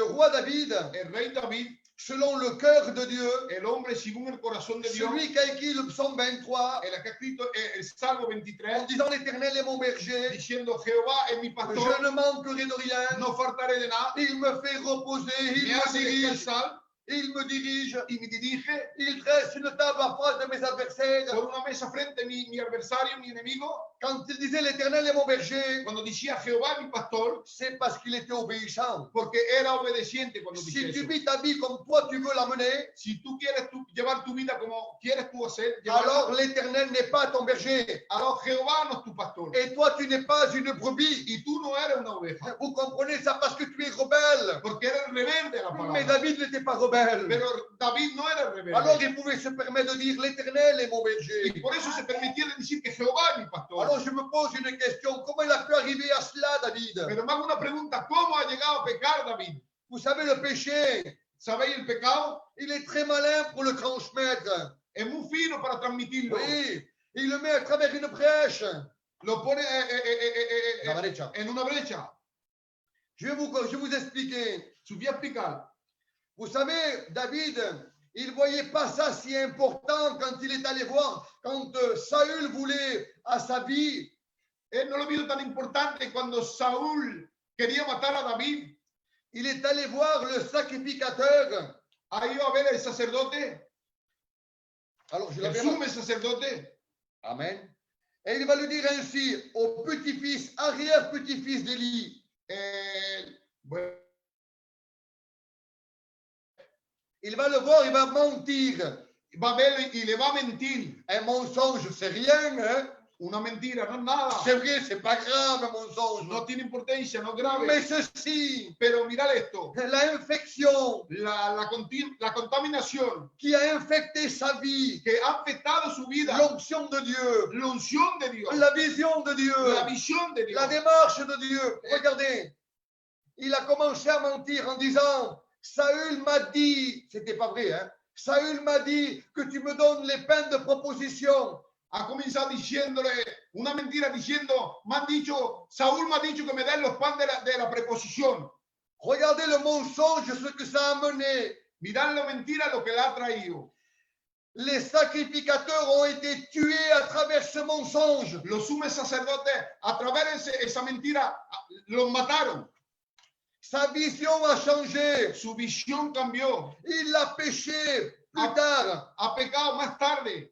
C: roi David,
F: El rey David,
C: selon le cœur de Dieu,
F: el hombre según el corazón de Dios,
C: celui qui a écrit le psaume 23,
F: el que ha escrito el Salmo
C: en
F: 23,
C: disant l'Éternel est mon berger,
F: diciendo: Jehová es mi
C: je
F: pastor,
C: ne manquerai de rien,
F: no faltaré de nada,
C: il me fait reposer, il
F: me
C: me
F: hace
C: dirige,
F: descansar
C: il me dirige,
F: y me dirige
C: il dresse une table à face de mes adversaires.
F: por una mesa frente a mi adversario, mi enemigo.
C: Quand il disait l'Éternel est mon berger,
F: Cuando decía Jehová es mi pastor,
C: c'est parce qu'il était obéissant.
F: porque era obediente cuando
C: Si
F: decía
C: tu
F: eso.
C: vis ta vie comme toi tu veux la mener,
F: Si tú quieres llevar tu vida como quieres tú hacer,
C: alors l'Éternel n'est pas ton berger.
F: alors Jehová no es tu pastor.
C: Et toi, tu n'es pas une brebis.
F: Y tú no eres una oveja,
C: Vous comprenez ça parce que tu es rebelle.
F: porque eres rebelde a la
C: Mais
F: palabra.
C: David n'était pas rebelle.
E: rebelle.
F: Pero David no era rebelde.
E: Alors il pouvait se permettre de dire l'Éternel est mon berger.
F: Y por eso se permitía decir que Jehová es mi pastor.
E: Alors je me pose une question, comment il a pu arriver à cela, David?
F: Pero me hago una pregunta, ¿cómo ha llegado a pecar David?
E: Vous savez, le péché,
F: ¿Sabéis el pecado?
E: il est très malin pour le transmettre.
F: Es muy fino para transmitirlo.
E: Oui, il le met à travers une brèche.
F: Lo pone
E: La brecha.
F: en una brecha.
E: Je vais vous expliquer.
F: Su voy a explicar.
E: Vous savez, David, il ne voyait pas ça si important quand il est allé voir, quand Saül voulait à sa vie.
F: Él no lo vio tan importante cuando Saúl quería matar a David.
E: Il est allé voir le sacrificateur.
F: Ha ido a ver el sacerdote,
E: Alors, je
F: el
E: l'avais
F: sumo sacerdote.
E: Amen. Et il va lui dire ainsi au petit-fils, arrière-petit-fils d'Élie.
F: Bueno,
E: Il va le voir, il va mentir.
F: va a verlo y le va a mentir.
E: Un mensonge, c'est rien, hein?
F: Una mentira, no es nada.
E: C'est vrai, c'est pas grave, un mensonge.
F: No tiene importancia, no es grave.
E: Mais ceci,
F: Pero mirad esto,
E: la infection
F: la contaminación
E: qui a infecté sa vie,
F: que ha afectado su vida,
E: l'onction de Dieu,
F: la unción de Dios,
E: la vision de Dieu,
F: la visión de Dios.
E: la démarche de Dieu. Regardez, il a commencé à mentir en disant, Saül m'a dit, c'était pas vrai, hein? Saül m'a dit que tu me donnes les pains de proposition.
F: Ha comenzado diciéndole una mentira, diciendo, me han dicho, Saúl me ha dicho que me den los pan de la preposición.
E: Regardez le mensonge, ce que ça a amené.
F: Mirad la mentira, lo que le ha traído.
E: Les sacrificateurs ont été tués à travers ce mensonge.
F: Los sumos sacerdotes, a través de esa mentira, los mataron.
E: Sa vision a changé.
F: Su visión cambió.
E: Il a péché plus tard.
F: Ha pecado más tarde.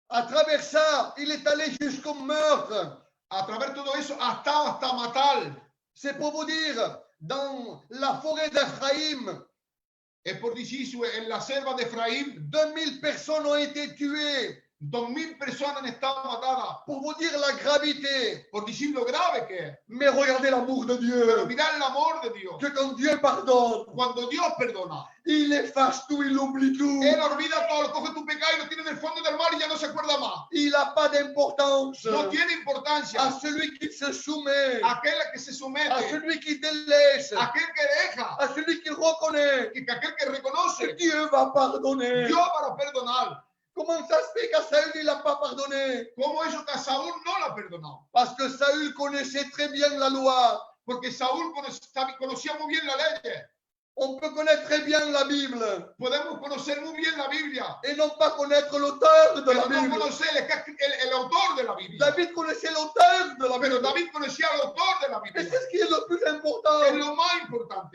E: À travers ça, il est allé jusqu'au meurtre.
F: A través de todo eso, hasta matar.
E: C'est pour vous dire, dans la forêt d'Ephraïm,
F: Es por decir, en la selva de Efraín,
E: 2000 personnes ont été tuées.
F: 2000 personas han estado matadas.
E: Pour vous dire la gravité.
F: Por decir lo grave que es.
E: Mais regardez l'amour de
F: Pero
E: Dieu.
F: mirad el amor de Dios.
E: Que quand Dieu pardonne,
F: Cuando Dios perdona,
E: il efface tout, il oublie tout.
F: Él olvida todo, coge tu pecado y lo tiene en el fondo del mar y ya no se acuerda más.
E: Il n'a pas d'importance
F: No tiene
E: à
F: importancia.
E: celui qui se soumet,
F: Aquel que se
E: à
F: somete,
E: celui qui délaisse,
F: aquel que deja,
E: à celui qui reconnaît.
F: y que aquel que reconoce,
E: Dieu va pardonner.
F: Dios va a perdonar.
E: Comment ça se fait qu'à Saül, il n'a pas pardonné?
F: ¿Cómo eso que a Saúl no lo ha perdonado?
E: Parce que Saül connaissait très bien la loi.
F: Porque Saúl conocía muy bien la ley.
E: On peut connaître très bien la Bible
F: Podemos conocer muy bien la Biblia,
E: et non pas connaître l'auteur de la
F: pero no
E: Bible.
F: conocer el autor de la Biblia.
E: David connaissait l'auteur de la
F: Pero
E: Bible.
F: David conocía al autor de la
E: Et
F: Biblia.
E: c'est ce qui est le plus important.
F: Es lo más importante.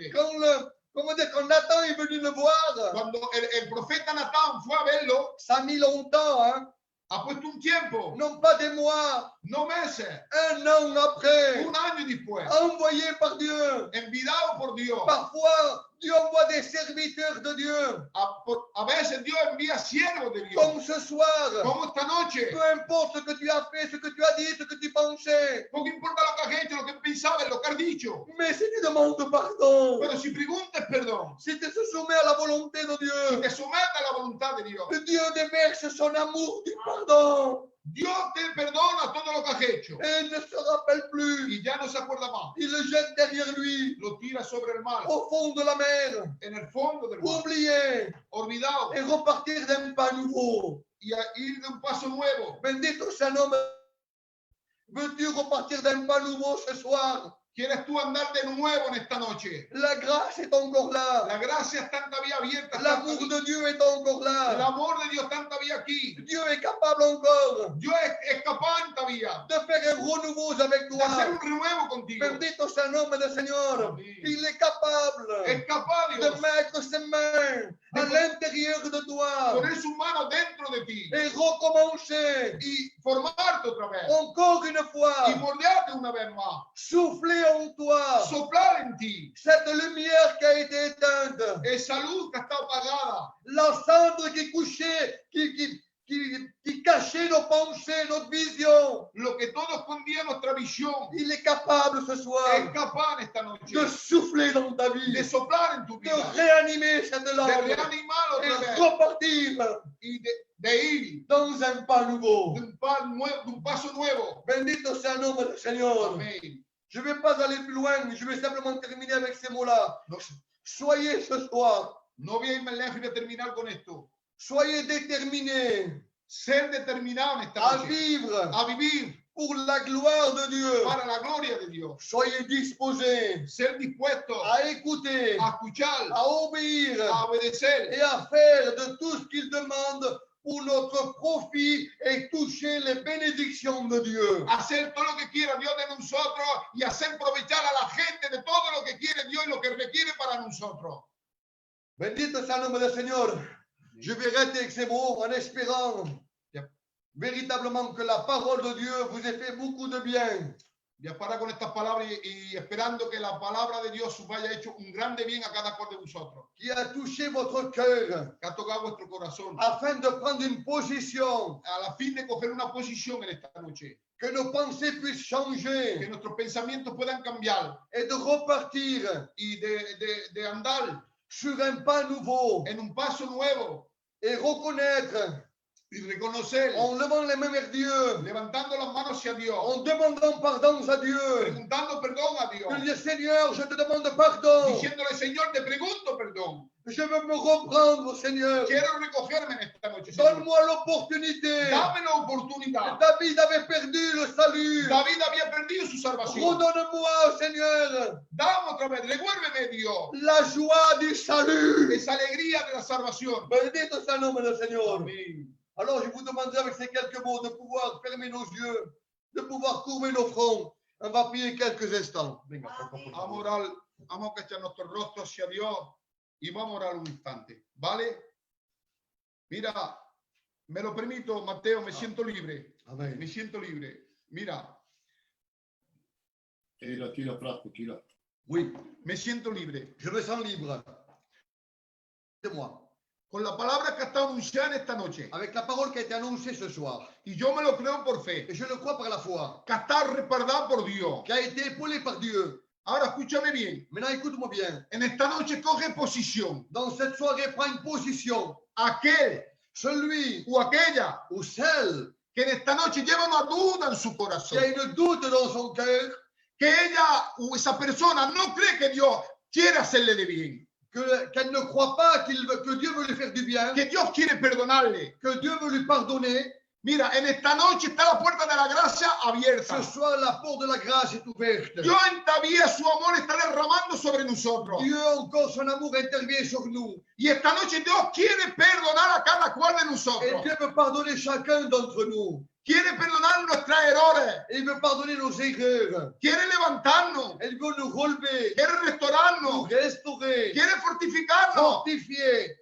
E: Quand Nathan est venu le voir,
F: Cuando el profeta Natán fue a verlo,
E: ça a mis longtemps, hein?
F: ha puesto un tiempo,
E: Non pas des mois,
F: no meses,
E: un an après,
F: un año después,
E: envoyé par Dieu.
F: enviado por Dios.
E: Parfois, Dieu envoie des serviteurs de Dieu.
F: A veces Dios envía siervos de Dios.
E: Comme ce soir,
F: Como esta noche.
E: peu importe ce que tu as fait, ce que tu as dit, ce que tu pensais.
F: Poco importa lo que has hecho, lo que pensabas, lo que has dicho.
E: Mais si tu demandes pardon,
F: Pero si preguntas perdón,
E: si tu te soumets à la volonté de
F: si
E: Dieu,
F: te sometes a la voluntad de Dios,
E: Dieu déverse son amour du pardon
F: Dios te perdona todo lo que has hecho.
E: et ne se rappelle plus.
F: Y ya no se acuerda más.
E: Il le jette derrière lui,
F: Lo tira sobre el mar,
E: au fond de la mer,
F: en el fondo del mar,
E: oublié,
F: olvidado,
E: et repartir d'un pas nouveau.
F: y a ir de un paso nuevo.
E: Bendito sea el nombre. Veux-tu repartir d'un pas nouveau ce soir?
F: ¿Quieres tú andar de nuevo en esta noche?
E: La grâce est encore là.
F: La gracia está todavía abierta. está
E: L'amour
F: aquí.
E: de Dieu est encore
F: El
E: là.
F: amor de Dios está todavía aquí.
E: Dieu est capable encore
F: Dios es capaz todavía
E: de faire un renouveau avec
F: de hacer un
E: toi.
F: renuevo contigo.
E: Bendito sea el nombre del Señor.
F: Amén.
E: Il est capable
F: Es capaz
E: de
F: Dios
E: mettre ses mains à l'intérieur de toi
F: poner sus manos dentro de ti
E: et recommencer
F: y formarte otra vez
E: encore une fois,
F: y moldearte una vez más.
E: souffler en toi
F: Soplar en ti
E: cette lumière qui a été éteinte,
F: esa luz que está apagada,
E: la cendre qui couchait, qui cachait nos pensées, notre vision.
F: lo que todo escondía nuestra visión.
E: Il est capable ce
F: Es
E: soir
F: capaz en esta noche
E: de souffler dans ta ta vie,
F: de soplar en tu
E: de
F: vida,
E: réanimer cette
F: de
E: langue
F: reanimar
E: et
F: otra vez
E: repartir
F: y de ir
E: dans un pas nouveau.
F: de un paso nuevo.
E: Bendito sea el nombre del Señor.
F: Amén.
E: Je ne vais pas aller plus loin, mais je vais simplement terminer avec ces mots-là.
F: No,
E: Soyez ce soir,
F: no voy a ir más lejos y voy a terminar con esto.
E: soyez déterminés
F: Ser determinado en esta
E: à
F: noche,
E: vivre
F: a vivir
E: pour la gloire de Dieu.
F: para la gloria de Dios.
E: Soyez disposés
F: Ser dispuesto
E: à écouter,
F: a escuchar,
E: à obéir
F: a obedecer
E: et à faire de tout ce qu'il demande pour notre profit et toucher les bénédictions de Dieu.
F: hacer todo lo que quiera Dios de nosotros y hacer aprovechar a la gente de todo lo que quiere Dios y lo que requiere para nosotros.
E: Bendito sea el nombre del Señor. Je vais arrêter avec ces mots en espérant véritablement que la parole de Dieu vous ait fait beaucoup de bien.
F: Ya para con estas palabras y esperando que la palabra de Dios os haya hecho un grande bien a cada cual de vosotros,
E: Qui a touché votre cœur
F: que ha tocado vuestro corazón,
E: afin de prendre une position,
F: a la fin de coger una posición en esta noche,
E: que nos pensées puissent
F: que
E: changer
F: nuestros pensamientos puedan cambiar
E: et de repartir
F: y de andar
E: sur un pas nouveau
F: en un paso nuevo
E: et reconnaître
F: y reconocer,
E: en levant les mains vers Dieu,
F: levantando las manos hacia Dios,
E: en demandant pardon à Dieu.
F: preguntando perdón a Dios,
E: Que le Seigneur, je te demande pardon.
F: diciéndole, Señor, te pregunto perdón.
E: Je veux me reprendre, Seigneur.
F: Quiero recogerme en esta noche, Señor.
E: Donne-moi l'opportunité.
F: Dame la oportunidad.
E: David avait perdu le salut.
F: David había perdido su salvación.
E: Redonne-moi, Seigneur,
F: Dame otra vez, revuélveme, Dios,
E: la joie du salut.
F: esa alegría de la salvación.
E: Bendito sea el nombre del Señor.
F: Amén.
E: Alors, je vous demanderai avec ces quelques mots de pouvoir fermer nos yeux, de pouvoir courber nos fronts. On va prier quelques instants. Venga, por favor.
F: Vamos a orar, vamos a echar nuestros rostros hacia Dios y vamos a orar un instante, ¿vale? Mira, me lo permito, Mateo, me siento libre,
E: Amen.
F: me siento libre. Mira,
B: Tira, Franco, tira.
E: Oui,
F: me siento libre.
E: je me sens libre. De moi.
F: Con la palabra que ha estado anunciada en esta noche,
E: Avec la parole qui a été annoncée ce soir,
F: y yo me lo creo por fe,
E: et je le crois par la foi,
F: que ha estado respaldada por Dios.
E: qui a été épaulé par Dieu.
F: Ahora escúchame bien,
E: Maintenant, écoute-moi bien.
F: en esta noche coge posición.
E: Dans cette soirée, prends une position.
F: Aquel
E: Celui
F: o aquella
E: ou celle
F: que en esta noche lleva una duda en su
E: qui
F: corazón,
E: a une doute dans son cœur,
F: que ella o esa persona no cree que Dios quiere hacerle de bien,
E: qu'elle ne croit pas que Dieu veut lui faire du bien,
F: que Dios quiere perdonarle.
E: que Dieu veut lui pardonner.
F: Mira, en esta noche está la puerta de la gracia abierta.
E: Ce soir, la porte de la grâce est ouverte.
F: Dios en esta vida su amor está derramando sobre nosotros.
E: Dieu, encore son amour intervient sur nous.
F: Y esta noche Dios quiere perdonar a cada cual de
E: Et
F: nosotros.
E: Dieu veut pardonner chacun d'entre nous.
F: Quiere perdonar nuestros errores.
E: Et il veut pardonner nos erreurs.
F: Quiere levantarnos.
E: Il veut nous relever,
F: Quiere
E: nous
F: restaurarnos.
E: restaurer,
F: Quiere fortificarnos.
E: fortifier.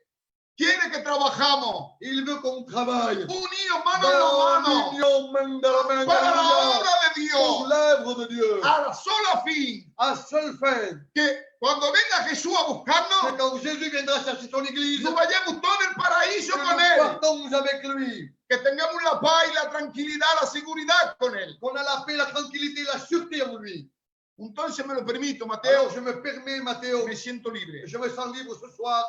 F: Quiere que trabajamos
E: Il veut qu'on travaille.
F: unidos mano en mano
E: L'union main dans la main,
F: para la
E: alléluia,
F: obra de
E: pour
F: Dios,
E: l'œuvre de Dieu.
F: a la sola fin
E: À seule fin,
F: que cuando venga Jesús a
E: que
F: buscarnos,
E: quand Jésus viendra chercher son église,
F: nos vayamos todos en el paraíso
E: que
F: con
E: nous
F: Él,
E: partons avec lui.
F: que tengamos la paz y la tranquilidad, la seguridad con Él.
E: Qu'on a la paix, la tranquillité, la sûreté en lui.
F: Entonces me lo permito,
E: Alors,
F: Mateo,
E: je me permets, Matthéo,
F: me siento libre.
E: je me sens libre ce soir.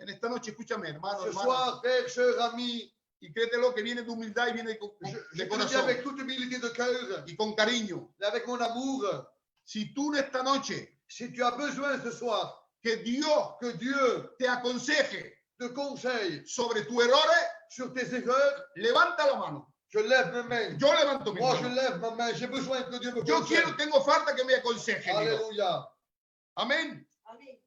F: En esta noche, escúchame, hermano,
E: Ce
F: hermano,
E: soir, frère, cher ami,
F: y créetelo que viene de humildad y viene
E: je
F: de
E: te le dis
F: corazón
E: avec toute humilité de cœur
F: y con cariño.
E: et avec mon amour.
F: Si tú en esta noche
E: Si tu as besoin ce soir
F: que Dios
E: que Dieu
F: te aconseje
E: te conseille
F: sobre tus errores,
E: sur tes erreurs,
F: levanta la mano.
E: je lève mes mains.
F: Yo levanto mi
E: Moi, je
F: mano.
E: lève ma main. J'ai besoin que Dieu me
F: Yo
E: conseille.
F: quiero, tengo falta que me aconseje. Dios.
E: Alléluia.
F: Amén.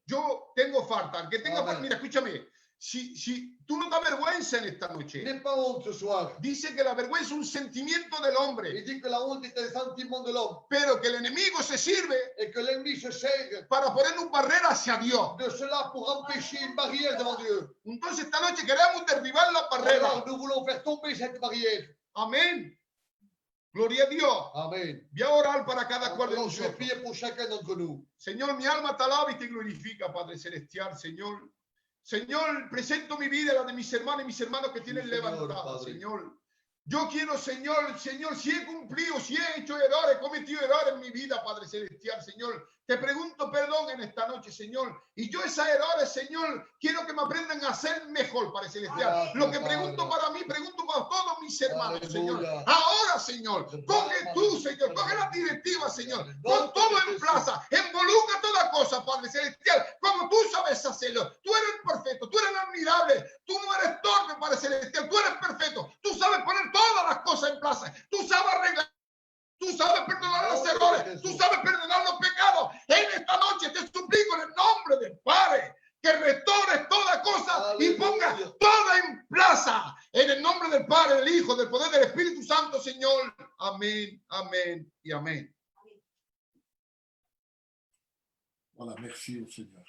F: Yo tengo falta. Que tenga
E: Amén.
F: falta. Mira, escúchame. Si tú no das vergüenza en esta noche,
E: N'aie pas honte ce soir.
F: dice que la vergüenza es un sentimiento del hombre,
E: Il dit que la honte est un sentiment de l'homme
F: pero que el enemigo se sirve
E: et que l'ennemi se sert
F: para ponernos barrera hacia Dios.
E: de cela pour empêcher une barrière devant Dieu.
F: Entonces esta noche queremos derribar la barrera.
E: Alors, nous voulons faire tomber cette barrière.
F: Amén. Gloria a Dios.
E: Amen.
F: Voy a orar para cada cual de
E: Alors, je vais
F: nosotros.
E: prier pour chacun d'entre nous.
F: Señor, mi alma te alaba y te glorifica, Padre Celestial, Señor. Señor, presento mi vida, la de mis hermanos y mis hermanos que tienen
E: Sí, Señor,
F: levantada,
E: Padre.
F: Señor. Yo quiero, Señor, si he cumplido, si he hecho errores, he cometido errores en mi vida, Padre Celestial, Señor. Te pregunto perdón en esta noche, Señor. Y yo esos errores, Señor, quiero que me aprendan a ser mejor, Padre Celestial. Lo que pregunto para mí, pregunto para todos mis hermanos, Señor. Ahora, Señor, coge tú, Señor, coge la directiva, Señor. Pon todo en plaza, involucra toda cosa, Padre Celestial, como tú sabes hacerlo. Tú eres perfecto, tú eres admirable, tú no eres torpe, Padre Celestial, tú eres perfecto. Tú sabes poner todas las cosas en plaza, tú sabes arreglar. Tú sabes perdonar los errores, tú sabes perdonar los pecados. En esta noche te suplico en el nombre del Padre que restores toda cosa y ponga toda en plaza. En el nombre del Padre, del Hijo, del poder del Espíritu Santo, Señor. Amén, amén y amén.
B: Voilà, merci au Seigneur.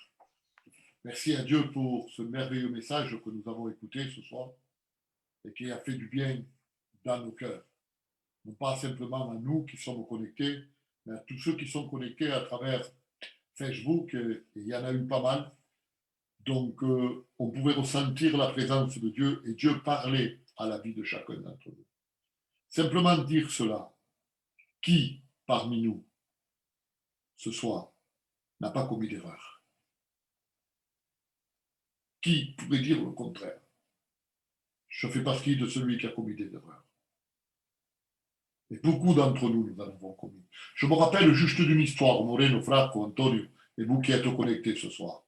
B: Merci à Dieu pour ce merveilleux message que nous avons écouté ce soir et qui a fait du bien dans nos cœurs. Non pas simplement à nous qui sommes connectés, mais à tous ceux qui sont connectés à travers Facebook, et il y en a eu pas mal. Donc, on pouvait ressentir la présence de Dieu et Dieu parlait à la vie de chacun d'entre nous. Simplement dire cela, qui parmi nous, ce soir, n'a pas commis d'erreur? Qui pourrait dire le contraire? Je fais partie de celui qui a commis des erreurs. Et beaucoup d'entre nous, nous en avons commis. Je me rappelle juste d'une histoire, Moreno, Franco, Antonio, et vous qui êtes connectés ce soir.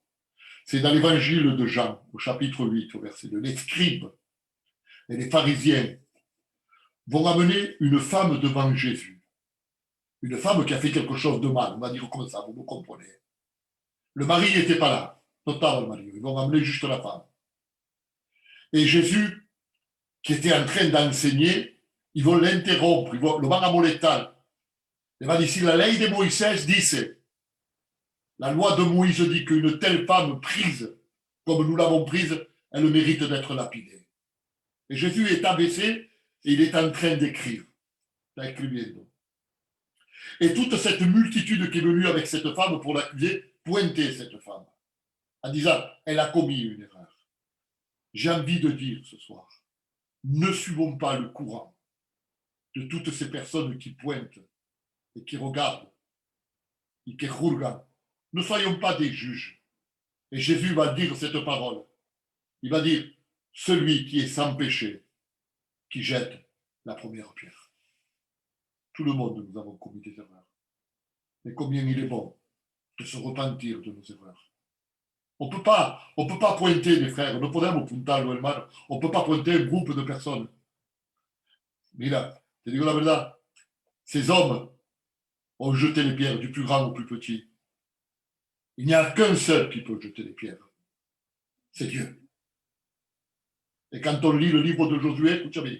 B: C'est dans l'évangile de Jean, au chapitre 8, au verset 2. Les scribes et les pharisiens vont amener une femme devant Jésus. Une femme qui a fait quelque chose de mal, on va dire comme ça, vous me comprenez. Le mari n'était pas là, total le mari, ils vont amener juste la femme. Et Jésus, qui était en train d'enseigner, ils vont l'interrompre, le van a molestar. Il va dire, si la ley de Moïse dit, la loi de Moïse dit qu'une telle femme prise, comme nous l'avons prise, elle mérite d'être lapidée. Et Jésus est abaissé et il est en train d'écrire. Está escribiendo. Et toute cette multitude qui est venue avec cette femme pour l'accuser, pointait cette femme, en disant, elle a commis une erreur. J'ai envie de dire ce soir, ne suivons pas le courant de toutes ces personnes qui pointent et qui regardent et qui juzgan. Ne soyons pas des juges. Et Jésus va dire cette parole. Il va dire, celui qui est sans péché, qui jette la première pierre. Tout le monde, nous avons commis des erreurs. Mais combien il est bon de se repentir de nos erreurs. On peut pas pointer, mes frères, no podemos puntarlo, hermano. On ne peut pas pointer un groupe de personnes. Mira, te digo la verdad, ces hommes ont jeté les pierres du plus grand au plus petit. Il n'y a qu'un seul qui peut jeter les pierres. C'est Dieu. Et quand on lit le livre de Josué, écoute bien,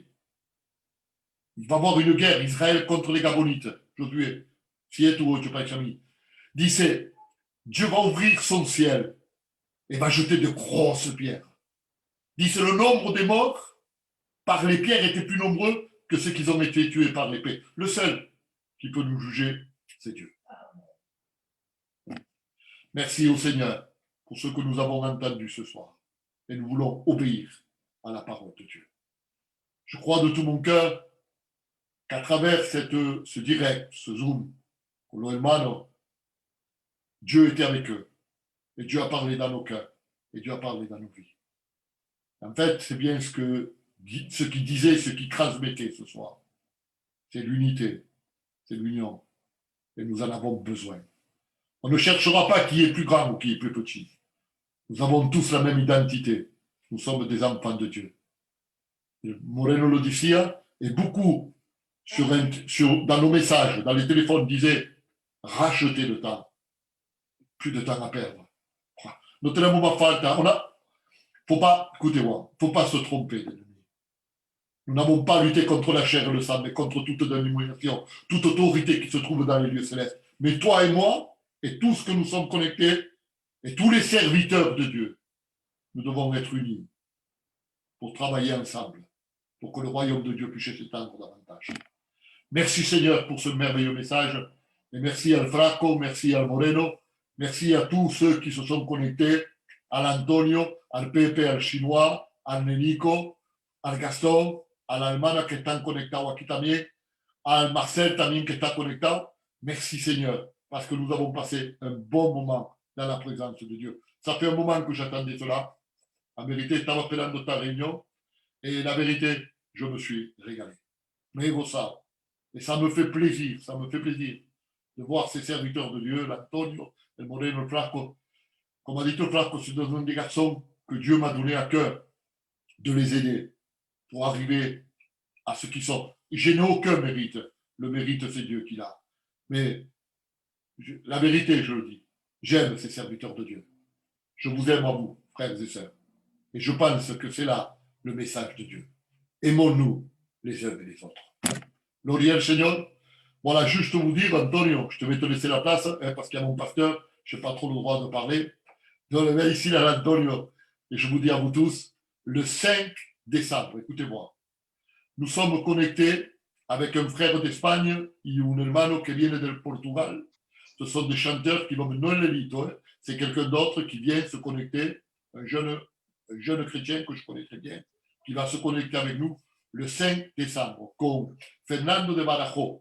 B: il va y avoir une guerre, Israël contre les Gabonites. Josué, 7 ou 8 paesami. Dice, Dieu va ouvrir son ciel et va jeter de grosses pierres. Dice, le nombre des morts par les pierres était plus nombreux que ceux qui ont été tués par l'épée. Le seul qui peut nous juger, c'est Dieu. Merci au Seigneur pour ce que nous avons entendu ce soir. Et nous voulons obéir à la parole de Dieu. Je crois de tout mon cœur qu'à travers ce direct, ce Zoom, con los hermanos, Dieu était avec eux. Et Dieu a parlé dans nos cœurs. Et Dieu a parlé dans nos vies. En fait, c'est bien ce qu'il disait, ce qu'il transmettait ce soir. C'est l'unité, c'est l'union. Et nous en avons besoin. On ne cherchera pas qui est plus grand ou qui est plus petit. Nous avons tous la même identité. Nous sommes des enfants de Dieu. Et Moreno le decía, et beaucoup dans nos messages, dans les téléphones, disaient racheter le temps. Plus de temps à perdre. No tenemos más falta. Écoutez-moi, il ne faut pas se tromper d'ennemi. Nous n'avons pas lutté contre la chair et le sang, mais contre toute domination, toute autorité qui se trouve dans les lieux célestes. Mais toi et moi, et tous que nous sommes connectés, et tous les serviteurs de Dieu, nous devons être unis pour travailler ensemble, pour que le royaume de Dieu puisse s'étendre davantage. Merci Seigneur pour ce merveilleux message, et merci al Franco, merci al Moreno, merci à tous ceux qui se sont connectés, à l'Antonio, al Pepe, al Chinois, al Nenico, al Gaston, a la hermana que están conectados aquí también, al Marcel también que está conectado. Merci Seigneur, parce que nous avons passé un bon moment dans la présence de Dieu. Ça fait un moment que j'attendais cela. En vérité, estaba esperando ta réunion et la vérité, je me suis régalé. Mais vous savez, et ça me fait plaisir de voir ces serviteurs de Dieu, l'Antonio, el Moreno, el Flaco. Comme a dit le Flaco, c'est dans des garçons que Dieu m'a donné à cœur de les aider pour arriver à ce qu'ils sont. Je n'ai aucun mérite. Le mérite, c'est Dieu qui l'a. Mais la vérité, je le dis, j'aime ces serviteurs de Dieu. Je vous aime à vous, frères et sœurs. Et je pense que c'est là le message de Dieu. Aimons-nous les uns et les autres. Gloria al Seigneur. Voilà, juste vous dire, Antonio, je te vais te laisser la place, hein, parce qu'il y a mon pasteur, je n'ai pas trop le droit de parler. Donc, je vais ici à Antonio, et je vous dis à vous tous, le 5 décembre, écoutez-moi, nous sommes connectés avec un frère d'Espagne et un hermano qui vient du Portugal. Ce sont des chanteurs qui vont non l'élite, hein. C'est quelqu'un d'autre qui vient se connecter, un jeune chrétien que je connais très bien, qui va se connecter avec nous le 5 décembre, con Fernando de Badajoz.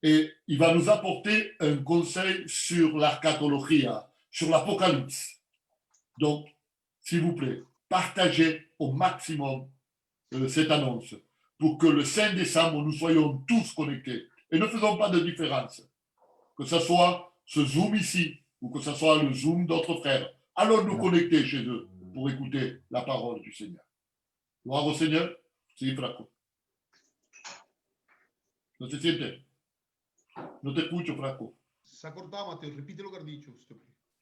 B: Et il va nous apporter un conseil sur l'archatologie, sur l'Apocalypse. Donc, s'il vous plaît, partagez au maximum cette annonce pour que le 5 décembre, nous soyons tous connectés. Et ne faisons pas de différence. Que ce soit ce Zoom ici ou que ce soit le Zoom d'autres frères. Allons nous connecter chez eux pour écouter la parole du Seigneur. Gloire au Seigneur. Sí, Franco. No se siente. No te escucho, Franco.
F: Se ha cortado, Mateo. Repite lo que has dicho. Usted.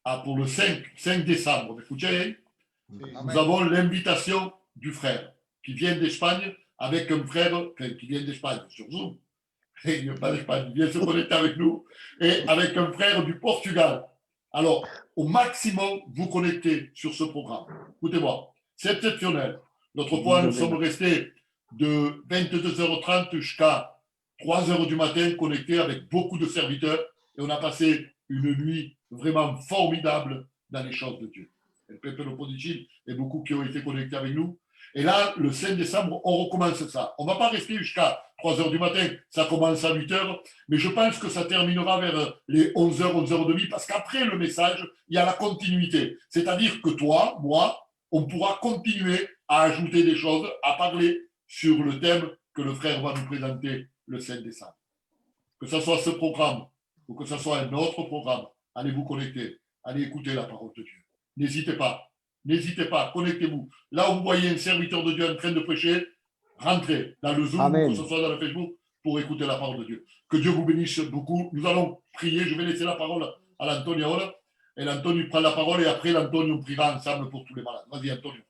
B: Ah, pour le 5 décembre, vous écoutez,
F: Sí.
B: nous avons l'invitation du frère qui vient d'Espagne avec un frère qui vient d'Espagne sur Zoom. Il vient pas d'Espagne, il vient se connecter avec nous et avec un frère du Portugal. Alors, au maximum, vous connectez sur ce programme. Écoutez-moi, c'est exceptionnel. L'autre fois, nous sommes restés de 22h30 jusqu'à 3h du matin connectés avec beaucoup de serviteurs et on a passé une nuit vraiment formidable dans les choses de Dieu. El Pepe Lopodicil et beaucoup qui ont été connectés avec nous. Et là, le 5 décembre, on recommence ça. On ne va pas rester jusqu'à 3h du matin, ça commence à 8h, mais je pense que ça terminera vers les 11h, 11h30, parce qu'après le message, il y a la continuité. C'est-à-dire que toi, moi, on pourra continuer à ajouter des choses, à parler sur le thème que le frère va nous présenter le 5 décembre. Que ce soit ce programme ou que ce soit un autre programme, allez vous connecter, allez écouter la parole de Dieu. N'hésitez pas, connectez-vous. Là où vous voyez un serviteur de Dieu en train de prêcher, rentrez dans le Zoom,
A: Amen.
B: que ce soit dans le Facebook, pour écouter la parole de Dieu. Que Dieu vous bénisse beaucoup. Nous allons prier, je vais laisser la parole à l'Antonio ahora, et l'Antonio prend la parole, et après l'Antonio priera ensemble pour tous les malades. Vas-y, Antonio.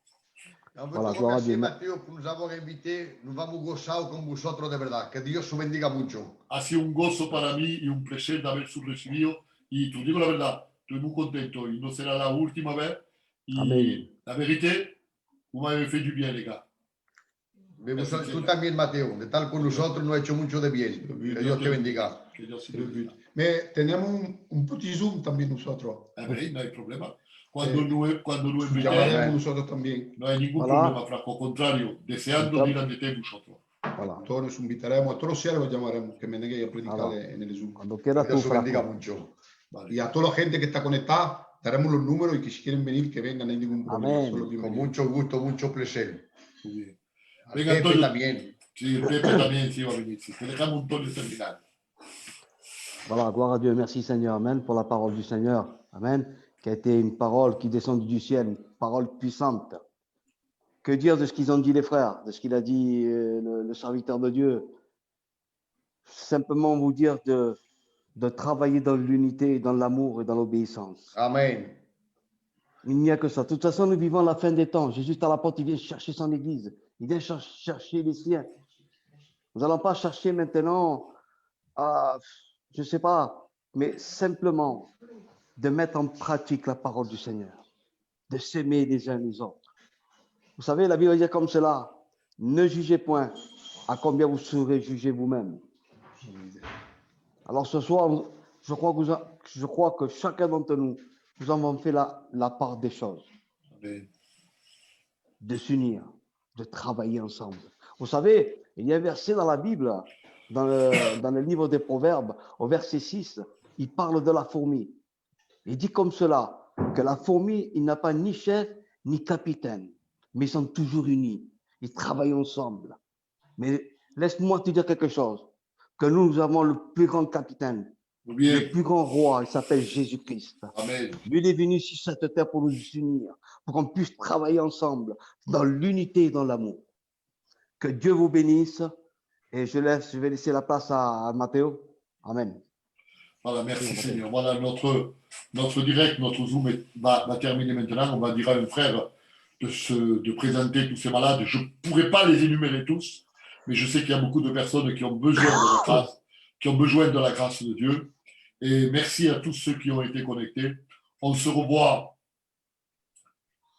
E: On veut
A: Voilà,
E: te
A: gloire à
E: remercier,
A: Dieu.
E: Mateo, por nos avoir invités. Nos vamos gozado con vosotros de verdad. Que Dios os bendiga mucho.
B: Ha sido un gozo para mí y un placer de haber recibido. Y te digo la verdad, estoy muy contento y no será la última vez. Y
A: Amén.
B: la vérité, vous m'avez fait du bien, les gars.
E: Tú también, Mateo, de estar con nosotros nos ha hecho mucho de bien. Que Dios te bendiga.
B: Que Dios te
F: C'est le
B: bendiga.
F: but. Mais tenemos un petit Zoom también nosotros.
B: Eh bien, no hay problema. Cuando nous invitez,
F: Llamaremos nosotros también.
B: no hay ningún
A: Voilà.
B: problema, Franco. Al contrario, deseando ir ante vosotros.
A: Voilà.
F: Todos nos invitaremos, a todos los siervos llamaremos que me negué a predicar
A: Voilà.
F: en el Zoom.
A: Cuando
E: Que
A: quiera tú,
E: Dios os bendiga
A: Franco.
E: mucho.
B: Vale.
F: Y a toda la gente que está conectada, daremos los números y que si quieren venir, que vengan, no hay ningún problema.
A: Amén.
F: Son los
E: Con
F: bienvenidos.
E: mucho gusto, mucho placer.
B: Muy bien.
E: Al
B: Venga,
E: Pepe
B: Antonio.
E: también.
B: Sí, el Pepe también sí va a venir. Sí. Te dejamos Antonio terminar.
A: Voilà, gloire à Dieu. Merci Seigneur. Amen pour la parole du Seigneur. Amen. Qui a été une parole qui descend du ciel, une parole puissante. Que dire de ce qu'ils ont dit les frères, de ce qu'il a dit le serviteur de Dieu? Simplement vous dire de travailler dans l'unité, dans l'amour et dans l'obéissance.
E: Amén.
A: Il n'y a que ça. De toute façon, nous vivons la fin des temps. Jésus est à la porte, il vient chercher son église. Il vient chercher les siens. Nous n'allons pas chercher maintenant à, je ne sais pas, mais simplement de mettre en pratique la parole du Seigneur, de s'aimer les uns les autres. Vous savez, la Bible dit comme cela, ne jugez point, à combien vous serez jugés vous-même. Alors ce soir, je crois que chacun d'entre nous, nous avons fait la part des choses,
B: Amen.
A: de s'unir, de travailler ensemble. Vous savez, il y a un verset dans la Bible, dans le livre des Proverbes, au verset 6, il parle de la fourmi. Il dit comme cela, que la fourmi, il n'a pas ni chef ni capitaine, mais ils sont toujours unis. Ils travaillent ensemble. Mais laisse-moi te dire quelque chose, que nous avons le plus grand capitaine,
B: Muy bien.
A: le plus grand roi, il s'appelle Jésus-Christ.
B: Amén.
A: Lui, il est venu sur cette terre pour nous unir, pour qu'on puisse travailler ensemble dans l'unité et dans l'amour. Que Dieu vous bénisse. Et je vais laisser la place à Matteo. Amen.
B: Voilà, merci Seigneur. Voilà, notre direct, notre Zoom va terminer maintenant. On va dire à un frère de présenter tous ces malades. Je ne pourrais pas les énumérer tous, mais je sais qu'il y a beaucoup de personnes qui ont besoin de la grâce, qui ont besoin de la grâce de Dieu. Et merci à tous ceux qui ont été connectés. On se revoit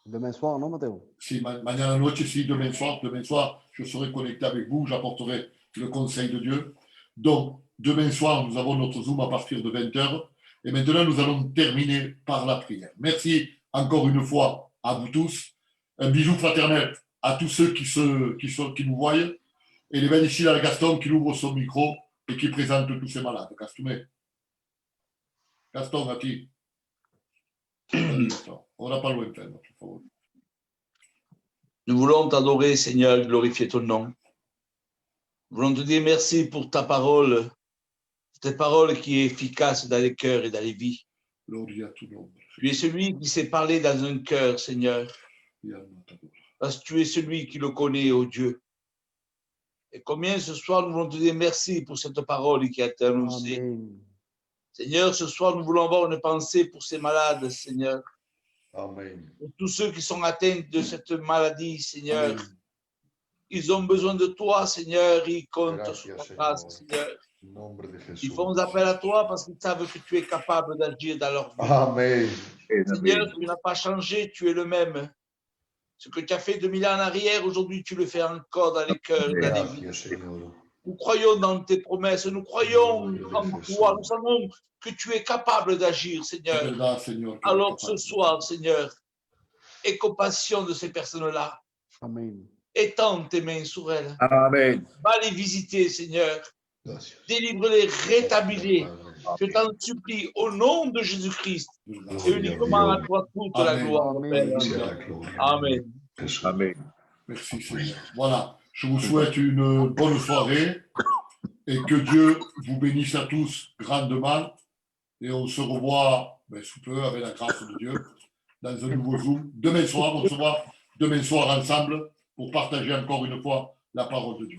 A: Demain soir, non, Matteo?
B: si mañana noche, si demain soir, je serai connecté avec vous, j'apporterai le conseil de Dieu. Donc, demain soir, nous avons notre Zoom à partir de 20h. Et maintenant, nous allons terminer par la prière. Merci encore une fois à vous tous. Un bisou fraternel à tous ceux qui nous voient. Et les bénéficiaires à Gaston qui ouvre son micro et qui présente tous ces malades. Gaston, à qui? On n'a pas lointain, por favor.
G: Nous voulons t'adorer, Seigneur, glorifier ton nom. Nous voulons te dire merci pour ta parole qui est efficace dans les cœurs et dans les vies.
B: Gloria a tu nombre.
G: Tu es celui qui sait parler dans un cœur, Seigneur, parce que tu es celui qui le connaît, ô Dieu. Et combien ce soir, nous voulons te dire merci pour cette parole qui a été annoncée.
A: Amen.
G: Seigneur, ce soir, nous voulons avoir une pensée pour ces malades, Seigneur.
B: Amen.
G: Pour tous ceux qui sont atteints de cette maladie, Seigneur.
B: Amen.
G: Ils ont besoin de toi, Seigneur. Ils comptent sur ta grâce, Seigneur.
B: Nombre de Jesús.
G: Ils font appel à toi parce qu'ils savent que tu es capable d'agir dans leur vie.
B: Amen.
G: Seigneur, tu n'as pas changé, tu es le même. Ce que tu as fait 2000 ans en arrière, aujourd'hui, tu le fais encore dans les cœurs, dans les vies.
B: Gracias, Señor.
G: Nous croyons dans tes promesses, nous croyons en toi. Nous savons que tu es capable d'agir,
B: C'est
G: Seigneur.
B: verdad, Señor. que
G: Alors
B: eres
G: ce
B: capaz.
G: soir, Seigneur, aie compassion de ces personnes-là.
A: Amen.
G: Étends tes mains sur elles.
I: Amen.
G: Va les visiter, Seigneur.
B: Gracias.
G: Délivre-les, rétablis-les.
B: Padre.
G: Je t'en supplie, au nom de Jésus-Christ,
B: Gloria
G: et
B: a
G: uniquement à toi toute la
B: Amen.
G: gloire.
A: Amen.
G: Père.
B: Dieu. La gloire.
G: Amen.
I: Amen.
B: Merci Seigneur. Voilà, je vous souhaite une bonne soirée et que Dieu vous bénisse à tous grandement. Et on se revoit sous peu avec la grâce de Dieu dans un nouveau Zoom. Demain soir, on se voit demain soir ensemble pour partager encore une fois la parole de Dieu.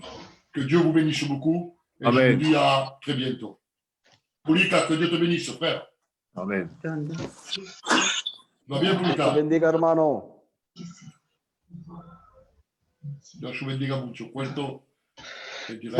B: Que Dieu vous bénisse beaucoup et
I: Amen.
B: je vous dis à très bientôt. Pulika, que Dieu te bénisse, frère.
I: Amen.
B: Va bien,
A: Te
B: Pulika?
A: bendiga, hermano.
B: Dios bendiga mucho. Cuento. Te diré.